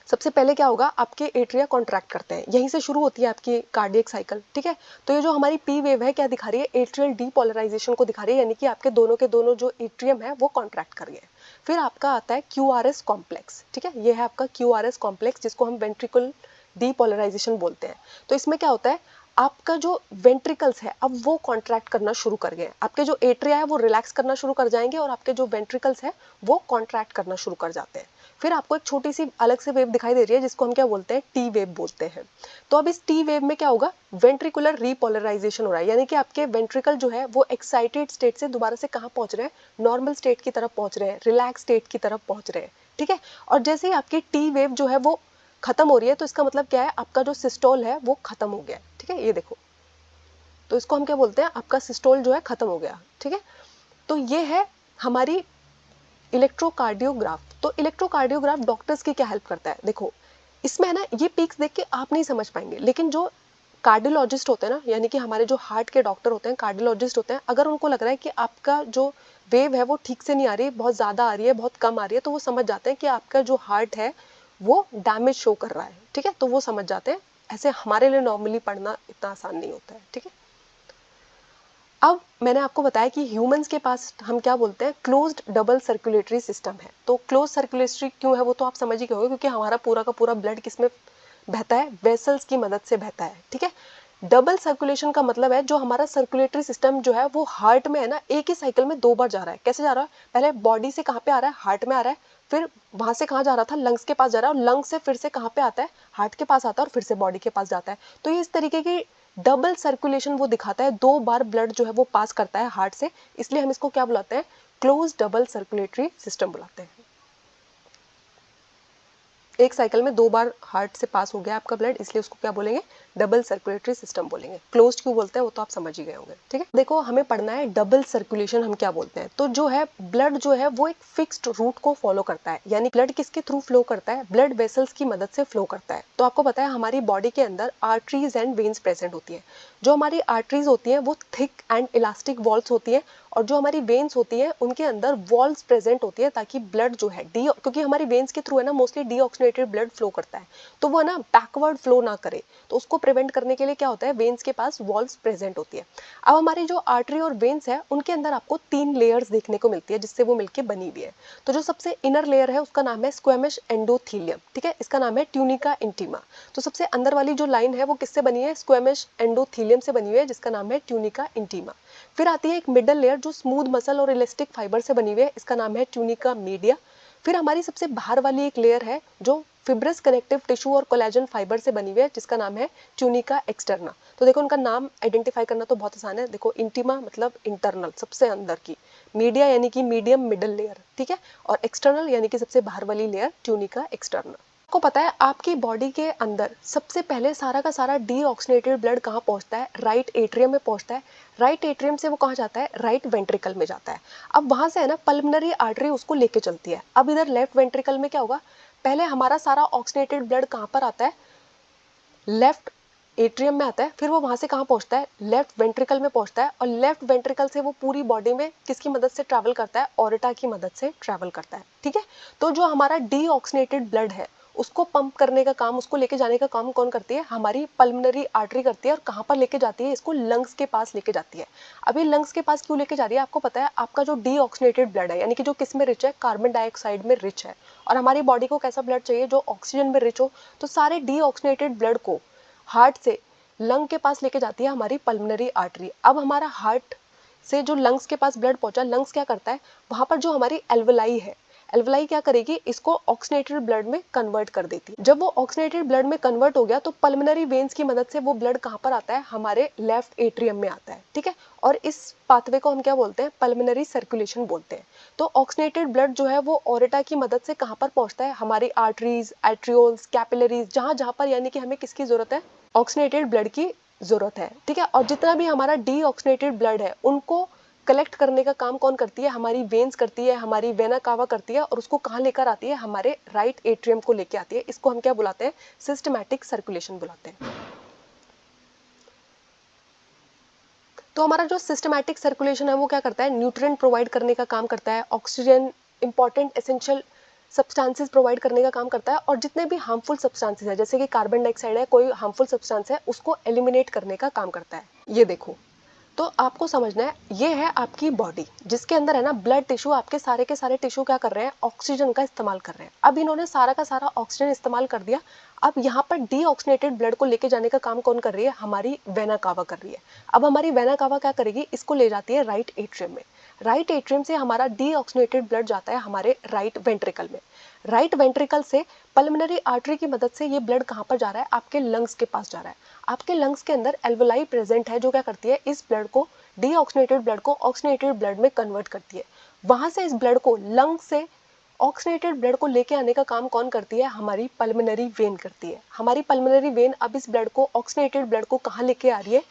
सबसे पहले क्या होगा, आपके एट्रिया कॉन्ट्रैक्ट करते हैं, यहीं से शुरू होती है आपकी कार्डियक साइकिल, ठीक है। तो ये जो हमारी पी वेव है क्या दिखा रही है, एट्रियल डीपोलराइजेशन को दिखा रही है, यानी कि आपके दोनों के दोनों जो एट्रियम है वो कॉन्ट्रैक्ट कर गए। फिर आपका आता है क्यू आर एस कॉम्प्लेक्स, ठीक है, ये है आपका क्यू आर एस कॉम्प्लेक्स जिसको हम वेंट्रिकल डीपोलराइजेशन बोलते हैं। तो इसमें क्या होता है, आपका जो वेंट्रिकल्स है अब वो कॉन्ट्रैक्ट करना शुरू कर गए, आपके जो एट्रिया है वो रिलैक्स करना शुरू कर जाएंगे और आपके जो वेंट्रिकल्स है वो कॉन्ट्रैक्ट करना शुरू कर जाते हैं। फिर आपको एक छोटी सी अलग से वेव दिखाई दे रही है जिसको हम क्या बोलते हैं, टी वेव बोलते हैं। तो अब इस टी वेव में क्या होगा, वेंट्रिकुलर रीपोलराइजेशन हो रहा है, यानी कि आपके वेंट्रिकल जो है वो एक्साइटेड स्टेट से दोबारा से कहाँ पहुंच रहे हैं, नॉर्मल स्टेट की तरफ पहुंच रहे हैं, रिलैक्स स्टेट की तरफ पहुंच रहे हैं, ठीक है। और जैसे ही आपकी टी वेव जो है वो खत्म हो रही है, तो इसका मतलब क्या है, आपका जो सिस्टोल है वो खत्म हो गया है, ठीक है, ये देखो। तो इसको हम क्या बोलते हैं, आपका सिस्टोल जो है खत्म हो गया, ठीक है। तो ये है हमारी इलेक्ट्रोकार्डियोग्राफ। तो इलेक्ट्रोकार्डियोग्राफ डॉक्टर्स की क्या हेल्प करता है, देखो इसमें है ना, ये पिक्स देख के आप नहीं समझ पाएंगे, लेकिन जो कार्डियोलॉजिस्ट होते हैं ना, यानी कि हमारे जो हार्ट के डॉक्टर होते हैं, कार्डियोलॉजिस्ट होते हैं, अगर उनको लग रहा है कि आपका जो वेव है वो ठीक से नहीं आ रही, बहुत ज़्यादा आ रही है, बहुत कम आ रही है, तो वो समझ जाते हैं कि आपका जो हार्ट है वो डैमेज शो कर रहा है, ठीक है, तो वो समझ जाते हैं। ऐसे हमारे लिए नॉर्मली पढ़ना इतना आसान नहीं होता है, ठीक है। अब मैंने आपको बताया कि ह्यूमंस के पास हम क्या बोलते हैं, क्लोज्ड डबल सर्कुलेटरी सिस्टम है। तो क्लोज सर्कुलेटरी क्यों है वो तो आप समझ ही गए होंगे, क्योंकि हमारा पूरा का पूरा ब्लड किसमें बहता है, वेसल्स की मदद से बहता है, ठीक है। डबल सर्कुलेशन का मतलब है जो हमारा सर्कुलेटरी सिस्टम जो है वो हार्ट में है ना, एक ही साइकिल में दो बार जा रहा है। कैसे जा रहा है, पहले बॉडी से कहाँ पे आ रहा है, हार्ट में आ रहा है, फिर वहां से कहाँ जा रहा था, लंग्स के पास जा रहा है, और लंग्स से फिर से कहाँ पे आता है, हार्ट के पास आता है, और फिर से बॉडी के पास जाता है। तो ये इस तरीके की डबल सर्कुलेशन वो दिखाता है, दो बार ब्लड जो है वो पास करता है हार्ट से, इसलिए हम इसको क्या बुलाते हैं, क्लोज डबल सर्कुलेटरी सिस्टम बुलाते हैं। एक साइकिल में दो बार हार्ट से पास हो गया आपका ब्लड, इसलिए उसको क्या बोलेंगे, डबल सर्कुलेटरी सिस्टम बोलेंगे। क्लोज्ड क्यों बोलते हैं वो तो आप समझ ही गए होंगे, ठीक है। देखो हमें पढ़ना है डबल सर्कुलेशन हम क्या बोलते हैं। तो जो है ब्लड जो है वो एक फिक्स्ड रूट को फॉलो करता है, यानी ब्लड किसके थ्रू फ्लो करता है, ब्लड वेसल्स की मदद से फ्लो करता है। तो आपको पता है हमारी बॉडी के अंदर आर्टरीज एंड वेन्स प्रेजेंट होती है। जो हमारी आर्टरीज होती है वो थिक एंड इलास्टिक वॉल्स होती है, और जो हमारी वेन्स होती है उनके अंदर वॉल्स प्रेजेंट होती है, ताकि ब्लड जो है क्योंकि हमारी वेन्स के थ्रू है ना मोस्टली डीऑक्सीनेटेड ब्लड फ्लो करता है, तो वो ना बैकवर्ड फ्लो ना करे, तो उसको प्रिवेंट करने के लिए क्या होता है, वेन्स के पास वॉल्स प्रेजेंट होती है। अब हमारी जो आर्टरी और वेन्स है उनके अंदर आपको तीन लेयर्स देखने को मिलती है जिससे वो मिलकर बनी हुई है। तो जो सबसे इनर लेयर है उसका नाम है स्क्वेमिश एंडोथीलियम, ठीक है, इसका नाम है ट्यूनिका इंटीमा। तो सबसे अंदर वाली जो लाइन है वो किससे बनी है, स्क्वेमिश एंडोथीलियम से बनी हुई है, जिसका नाम है ट्यूनिका इंटीमा। फिर आती है एक मिडल लेयर जो स्मूथ मसल और इलास्टिक फाइबर से बनी हुई है, इसका नाम है ट्यूनिका मीडिया। फिर हमारी सबसे बाहर वाली एक लेयर है जो फिब्रस कनेक्टिव टिश्यू और कोलेजन फाइबर से बनी हुई है, जिसका नाम है ट्यूनिका एक्सटर्ना। तो देखो उनका नाम आइडेंटिफाई करना तो बहुत आसान है, देखो इंटीमा मतलब इंटरनल सबसे अंदर की, मीडिया यानी कि मीडियम मिडल लेयर, ठीक है, और एक्सटर्नल यानी कि सबसे बाहर वाली लेयर ट्यूनिका एक्सटर्ना। आपको पता है आपकी बॉडी के अंदर सबसे पहले सारा का सारा डीऑक्सीनेटेड ब्लड कहाँ पहुंचता है, राइट एट्रियम में पहुंचता है। राइट एट्रियम से वो कहाँ जाता है, राइट वेंट्रिकल में जाता है। अब वहां से है ना पल्मोनरी आर्टरी उसको लेके चलती है। अब इधर लेफ्ट वेंट्रिकल में क्या होगा, पहले हमारा सारा ऑक्सीनेटेड ब्लड कहाँ पर आता है, लेफ्ट एट्रियम में आता है, फिर वो वहां से कहाँ पहुंचता है, लेफ्ट वेंट्रिकल में पहुंचता है, और लेफ्ट वेंट्रिकल से वो पूरी बॉडी में किसकी मदद से ट्रैवल करता है, ऑर्टा की मदद से ट्रैवल करता है, ठीक है। तो जो हमारा डीऑक्सीनेटेड ब्लड है उसको पंप करने का काम, उसको लेके जाने का काम कौन करती है? हमारी पल्मोनरी आर्टरी करती है। और कहाँ पर लेके जाती है? इसको लंग्स के पास लेके जाती है। अभी लंग्स के पास क्यों लेके जा रही है? आपको पता है आपका जो डीऑक्सीनेटेड ब्लड है, यानी कि जो किस में रिच है? कार्बन डाइऑक्साइड में रिच है। और हमारी बॉडी को कैसा ब्लड चाहिए? जो ऑक्सीजन में रिच हो। तो सारे डीऑक्सीनेटेड ब्लड को हार्ट से लंग के पास लेके जाती है हमारी पल्मोनरी आर्टरी। अब हमारा हार्ट से जो लंग्स के पास ब्लड पहुंचा, लंग्स क्या करता है? वहां पर जो हमारी एल्वलाई है, एल्वलाई क्या करेगी? इसको ऑक्सीनेटेड ब्लड में कन्वर्ट कर देती है। जब वो ऑक्सीनेटेड ब्लड में कन्वर्ट हो गया तो पल्मोनरी वेन्स की मदद से वो ब्लड कहाँ पर आता है? हमारे लेफ्ट एट्रियम में आता है, ठीक है। और इस पाथवे को हम क्या बोलते हैं? पल्मोनरी सर्कुलेशन बोलते हैं। तो ऑक्सीनेटेड ब्लड जो है वो ऑरेटा की मदद से कहाँ पर पहुंचता है? हमारी आर्टरीज, एट्रियोल्स, कैपिलरीज, जहां जहां पर यानी कि हमें किसकी जरूरत है? ऑक्सीनेटेड ब्लड की जरूरत है, ठीक है। और जितना भी हमारा डीऑक्सीनेटेड ब्लड है उनको कलेक्ट करने का काम कौन करती है? हमारी वेन्स करती है, हमारी वेना कावा करती है। और उसको कहाँ लेकर आती है? हमारे राइट एट्रियम को लेके आती है। इसको हम क्या बुलाते हैं? सिस्टमैटिक सर्कुलेशन बुलाते हैं। तो हमारा जो सिस्टमैटिक सर्कुलेशन है वो क्या करता है? न्यूट्रिएंट प्रोवाइड करने का काम करता है, oxygen, important essential substances provide करने का काम करता है। और जितने भी हार्मफुल सब्सटेंसेस है, जैसे कि कार्बन डाइऑक्साइड है, कोई हार्मफुल सब्सटेंस है, उसको एलिमिनेट करने का काम करता है। ये देखो, तो आपको समझना है ये है आपकी बॉडी, जिसके अंदर है ना ब्लड टिश्यू। आपके सारे के सारे टिश्यू क्या कर रहे हैं? ऑक्सीजन का इस्तेमाल कर रहे हैं। अब इन्होंने सारा का सारा ऑक्सीजन इस्तेमाल कर दिया। अब यहाँ पर डीऑक्सीनेटेड ब्लड को लेके जाने का काम कौन कर रही है? हमारी वेना कावा कर रही है। अब हमारी वेना कावा क्या करेगी? इसको ले जाती है राइट एट्रियम में। राइट एट्रियम से हमारा डीऑक्सीनेटेड ब्लड जाता है हमारे राइट वेंट्रिकल में। राइट वेंट्रिकल से पल्मोनरी आर्टरी की मदद से ये ब्लड कहाँ पर जा रहा है? आपके लंग्स के पास जा रहा है। आपके लंग्स के अंदर एल्वोलाई प्रेजेंट है, जो क्या करती है? इस ब्लड को, डीऑक्सीनेटेड ब्लड को ऑक्सीनेटेड ब्लड में कन्वर्ट करती है। वहां से इस ब्लड को, लंग से ऑक्सीनेटेड ब्लड को लेके आने का काम कौन करती है? हमारी पल्मोनरी वेन करती है। हमारी पल्मोनरी वेन अब इस ब्लड को, ऑक्सीनेटेड ब्लड को कहाँ लेके आ रही है?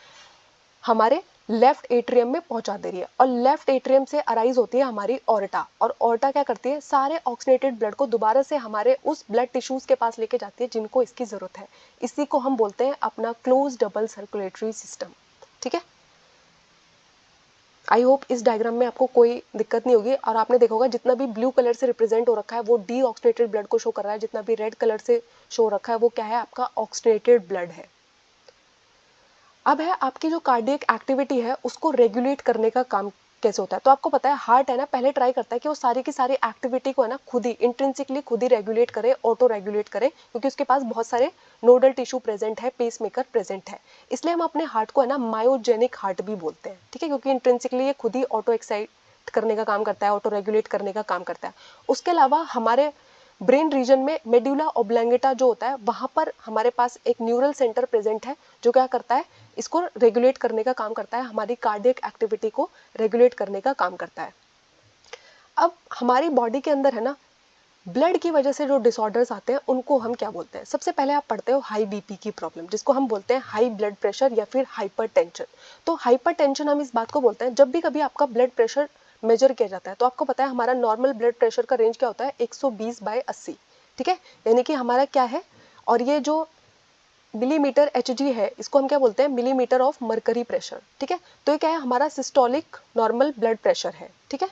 हमारे लेफ्ट एट्रियम में पहुंचा दे रही है। और लेफ्ट एट्रियम से अराइज होती है हमारी ऑर्टा। और ऑर्टा क्या करती है? सारे ऑक्सीनेटेड ब्लड को दोबारा से हमारे उस ब्लड टिश्यूज के पास लेके जाती है जिनको इसकी जरूरत है। इसी को हम बोलते हैं अपना क्लोज डबल सर्कुलेटरी सिस्टम, ठीक है। आई होप इस डायग्राम में आपको कोई दिक्कत नहीं होगी। और आपने देखा होगा जितना भी ब्लू कलर से रिप्रेजेंट हो रखा है वो डीऑक्सीनेटेड ब्लड को शो कर रहा है, जितना भी रेड कलर से शो रखा है वो क्या है? आपका ऑक्सीनेटेड ब्लड है। अब है आपकी जो कार्डियक एक्टिविटी है उसको रेगुलेट करने का काम कैसे होता है? तो आपको पता है हार्ट है ना, पहले ट्राई करता है कि वो सारी की सारी एक्टिविटी को है ना खुद ही इंट्रिंसिकली खुद ही रेगुलेट करे, ऑटो रेगुलेट करे, क्योंकि उसके पास बहुत सारे नोडल टिश्यू प्रेजेंट है, पेसमेकर प्रेजेंट है। इसलिए हम अपने हार्ट को है ना मायोजेनिक हार्ट भी बोलते हैं, ठीक है, क्योंकि इंट्रिंसिकली ये खुद ही ऑटो एक्साइट करने का काम करता है, ऑटो रेगुलेट करने का काम करता है। उसके अलावा हमारे ब्रेन रीजन में मेडुला ओब्लांगेटा जो होता है वहां पर हमारे पास एक न्यूरल सेंटर प्रेजेंट है, जो क्या करता है? इसको रेगुलेट करने का काम करता है, हमारी कार्डियक एक्टिविटी को रेगुलेट करने का काम करता है। अब हमारी बॉडी के अंदर है ना ब्लड की वजह से जो डिसऑर्डर्स आते हैं उनको हम क्या बोलते हैं? सबसे पहले आप पढ़ते हो हाई बीपी की प्रॉब्लम, जिसको हम बोलते हैं हाई ब्लड प्रेशर या फिर हाइपरटेंशन। तो हाइपरटेंशन हम इस बात को बोलते हैं जब भी कभी आपका ब्लड प्रेशर मेजर किया जाता है। तो आपको पता है हमारा नॉर्मल ब्लड प्रेशर का रेंज क्या होता है? 120/80, ठीक है, यानी कि हमारा क्या है? और ये जो मिलीमीटर एचजी है इसको हम क्या बोलते हैं? मिलीमीटर ऑफ मरकरी प्रेशर, ठीक है। तो ये क्या है? हमारा सिस्टोलिक नॉर्मल ब्लड प्रेशर है, ठीक है।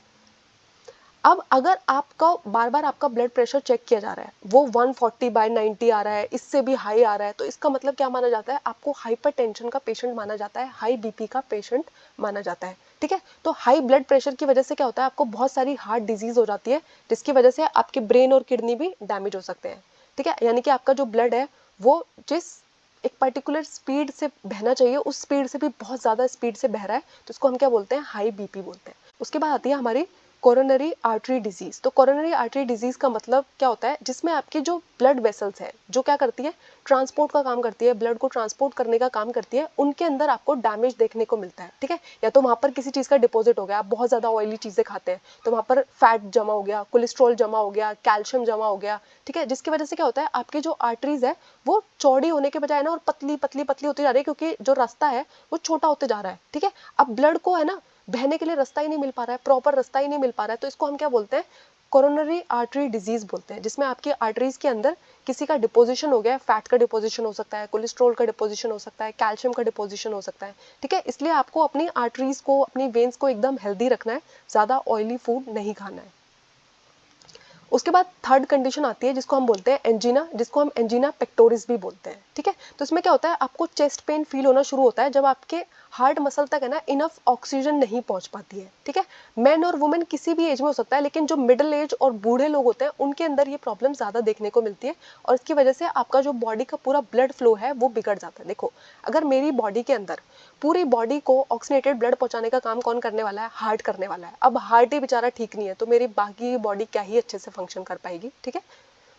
अब अगर आपका बार बार आपका ब्लड प्रेशर चेक किया जा रहा है, वो 140/90 आ रहा है, इससे भी हाई आ रहा है, तो इसका मतलब क्या माना जाता है? आपको हाइपरटेंशन का पेशेंट माना जाता है, हाई बीपी का पेशेंट माना जाता है, ठीक है। तो हाई ब्लड प्रेशर की वजह से क्या होता है? आपको बहुत सारी हार्ट डिजीज हो जाती है, जिसकी वजह से आपके ब्रेन और किडनी भी डैमेज हो सकते हैं, ठीक है। यानी कि आपका जो ब्लड है वो जिस एक पर्टिकुलर स्पीड से बहना चाहिए उस स्पीड से भी बहुत ज्यादा स्पीड से बह रहा है, तो इसको हम क्या बोलते हैं? हाई बीपी बोलते हैं। उसके बाद आती है हमारी कोरोनरी आर्टरी डिजीज। तो कोरोनरी आर्टरी डिजीज का मतलब क्या होता है? जिसमें आपकी जो ब्लड वेसल्स है जो क्या करती है? ट्रांसपोर्ट का काम करती है, ब्लड को ट्रांसपोर्ट करने का काम करती है, उनके अंदर आपको डैमेज देखने को मिलता है, ठीक है। या तो वहां पर किसी चीज का डिपॉजिट हो गया, आप बहुत ज्यादा ऑयली चीजें खाते हैं तो वहां पर फैट जमा हो गया, कोलेस्ट्रॉल जमा हो गया, कैल्शियम जमा हो गया, ठीक है, जिसकी वजह से क्या होता है? आपकी जो आर्टरीज है वो चौड़ी होने के बजाय ना और पतली पतली पतली होती जा रही है, क्योंकि जो रास्ता है वो छोटा होते जा रहा है, ठीक है। अब ब्लड को है ना बहने के लिए रास्ता ही नहीं मिल पा रहा है, प्रॉपर रास्ता ही नहीं मिल पा रहा है, तो इसको हम क्या बोलते हैं? कोरोनरी आर्टरी डिजीज बोलते हैं, जिसमें आपकी आर्टरीज के अंदर किसी का डिपोजिशन हो गया है, फैट का डिपोजिशन हो सकता है, कोलेस्ट्रॉल का डिपोजिशन हो सकता है, कैल्शियम का डिपोजिशन हो सकता है, ठीक है। इसलिए आपको अपनी आर्टरीज को, अपनी वेन्स को एकदम हेल्दी रखना है, ज्यादा ऑयली फूड नहीं खाना है। उसके बाद थर्ड कंडीशन आती है जिसको हम बोलते हैं एंजीना, जिसको हम एंजीना पेक्टोरिस भी बोलते हैं, ठीक है। तो इसमें क्या होता है, आपको चेस्ट पेन फील होना शुरू होता है जब आपके हार्ट मसल तक है ना इनफ ऑक्सीजन नहीं पहुंच पाती है, ठीक है। मैन और वुमेन किसी भी एज में हो सकता है, लेकिन जो मिडिल एज और बूढ़े लोग होते हैं उनके अंदर ये प्रॉब्लम ज्यादा देखने को मिलती है, और इसकी वजह से आपका जो बॉडी का पूरा ब्लड फ्लो है वो बिगड़ जाता है। देखो, अगर मेरी बॉडी के अंदर पूरी बॉडी को ऑक्सीनेटेड ब्लड पहुंचाने का काम कौन करने वाला है, हार्ट करने वाला है। अब हार्ट ही बेचारा ठीक नहीं है तो मेरी बाकी बॉडी क्या ही अच्छे से फंक्शन कर पाएगी, ठीक है।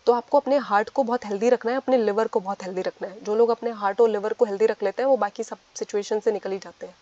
तो आपको अपने हार्ट को बहुत हेल्दी रखना है, अपने लिवर को बहुत हेल्दी रखना है। जो लोग अपने हार्ट और लिवर को हेल्दी रख लेते हैं वो बाकी सब सिचुएशन से निकल ही जाते हैं।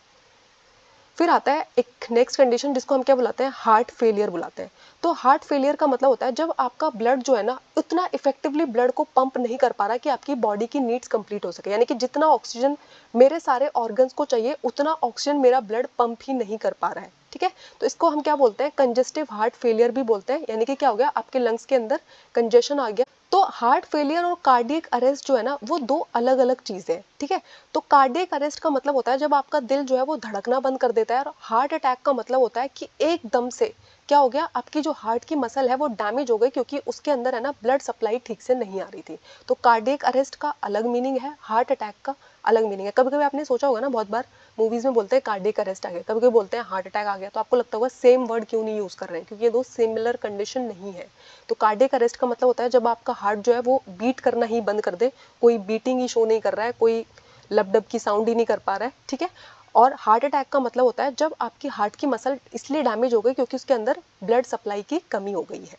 फिर आता है एक नेक्स्ट कंडीशन जिसको हम क्या बुलाते हैं, हार्ट फेलियर बुलाते हैं। तो हार्ट फेलियर का मतलब होता है जब आपका ब्लड जो है ना उतना इफेक्टिवली ब्लड को पंप नहीं कर पा रहा कि आपकी बॉडी की नीड्स कंप्लीट हो सके, यानी कि जितना ऑक्सीजन मेरे सारे ऑर्गन्स को चाहिए उतना ऑक्सीजन मेरा ब्लड पंप ही नहीं कर पा रहा है, ठीक है। तो इसको हम क्या बोलते हैं, कंजेस्टिव हार्ट फेलियर भी बोलते हैं, यानी कि क्या हो गया, आपके लंग्स के अंदर कंजेशन आ गया। तो हार्ट फेलियर और कार्डियक अरेस्ट जो है ना वो दो अलग अलग चीजें हैं, ठीक है। तो कार्डियक अरेस्ट का मतलब होता है जब आपका दिल जो है वो धड़कना बंद कर देता है, और हार्ट अटैक का मतलब होता है कि एकदम से क्या हो गया, आपकी जो हार्ट की मसल है वो डैमेज हो गई क्योंकि उसके अंदर है ना ब्लड सप्लाई ठीक से नहीं आ रही थी। तो कार्डियक अरेस्ट का अलग मीनिंग है, हार्ट अटैक का अलग मीनिंग है। कभी कभी आपने सोचा होगा ना, बहुत बार मूवीज में बोलते हैं कार्डियक अरेस्ट आ गया, कभी कभी बोलते हैं हार्ट अटैक आ गया, तो आपको लगता होगा सेम वर्ड क्यों नहीं यूज कर रहे हैं, क्योंकि ये दो सिमिलर कंडीशन नहीं है। तो कार्डियक अरेस्ट का मतलब होता है जब आपका हार्ट जो है वो बीट करना ही बंद कर दे, कोई बीटिंग ही शो नहीं कर रहा है, कोई लबडब की साउंड ही नहीं कर पा रहा है, ठीक है। और हार्ट अटैक का मतलब होता है जब आपकी हार्ट की मसल इसलिए डैमेज हो गई क्योंकि उसके अंदर ब्लड सप्लाई की कमी हो गई है।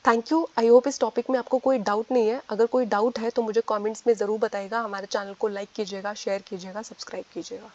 थैंक यू, आई होप इस टॉपिक में आपको कोई डाउट नहीं है। अगर कोई डाउट है तो मुझे कमेंट्स में ज़रूर बताइएगा। हमारे चैनल को लाइक कीजिएगा, शेयर कीजिएगा, सब्सक्राइब कीजिएगा।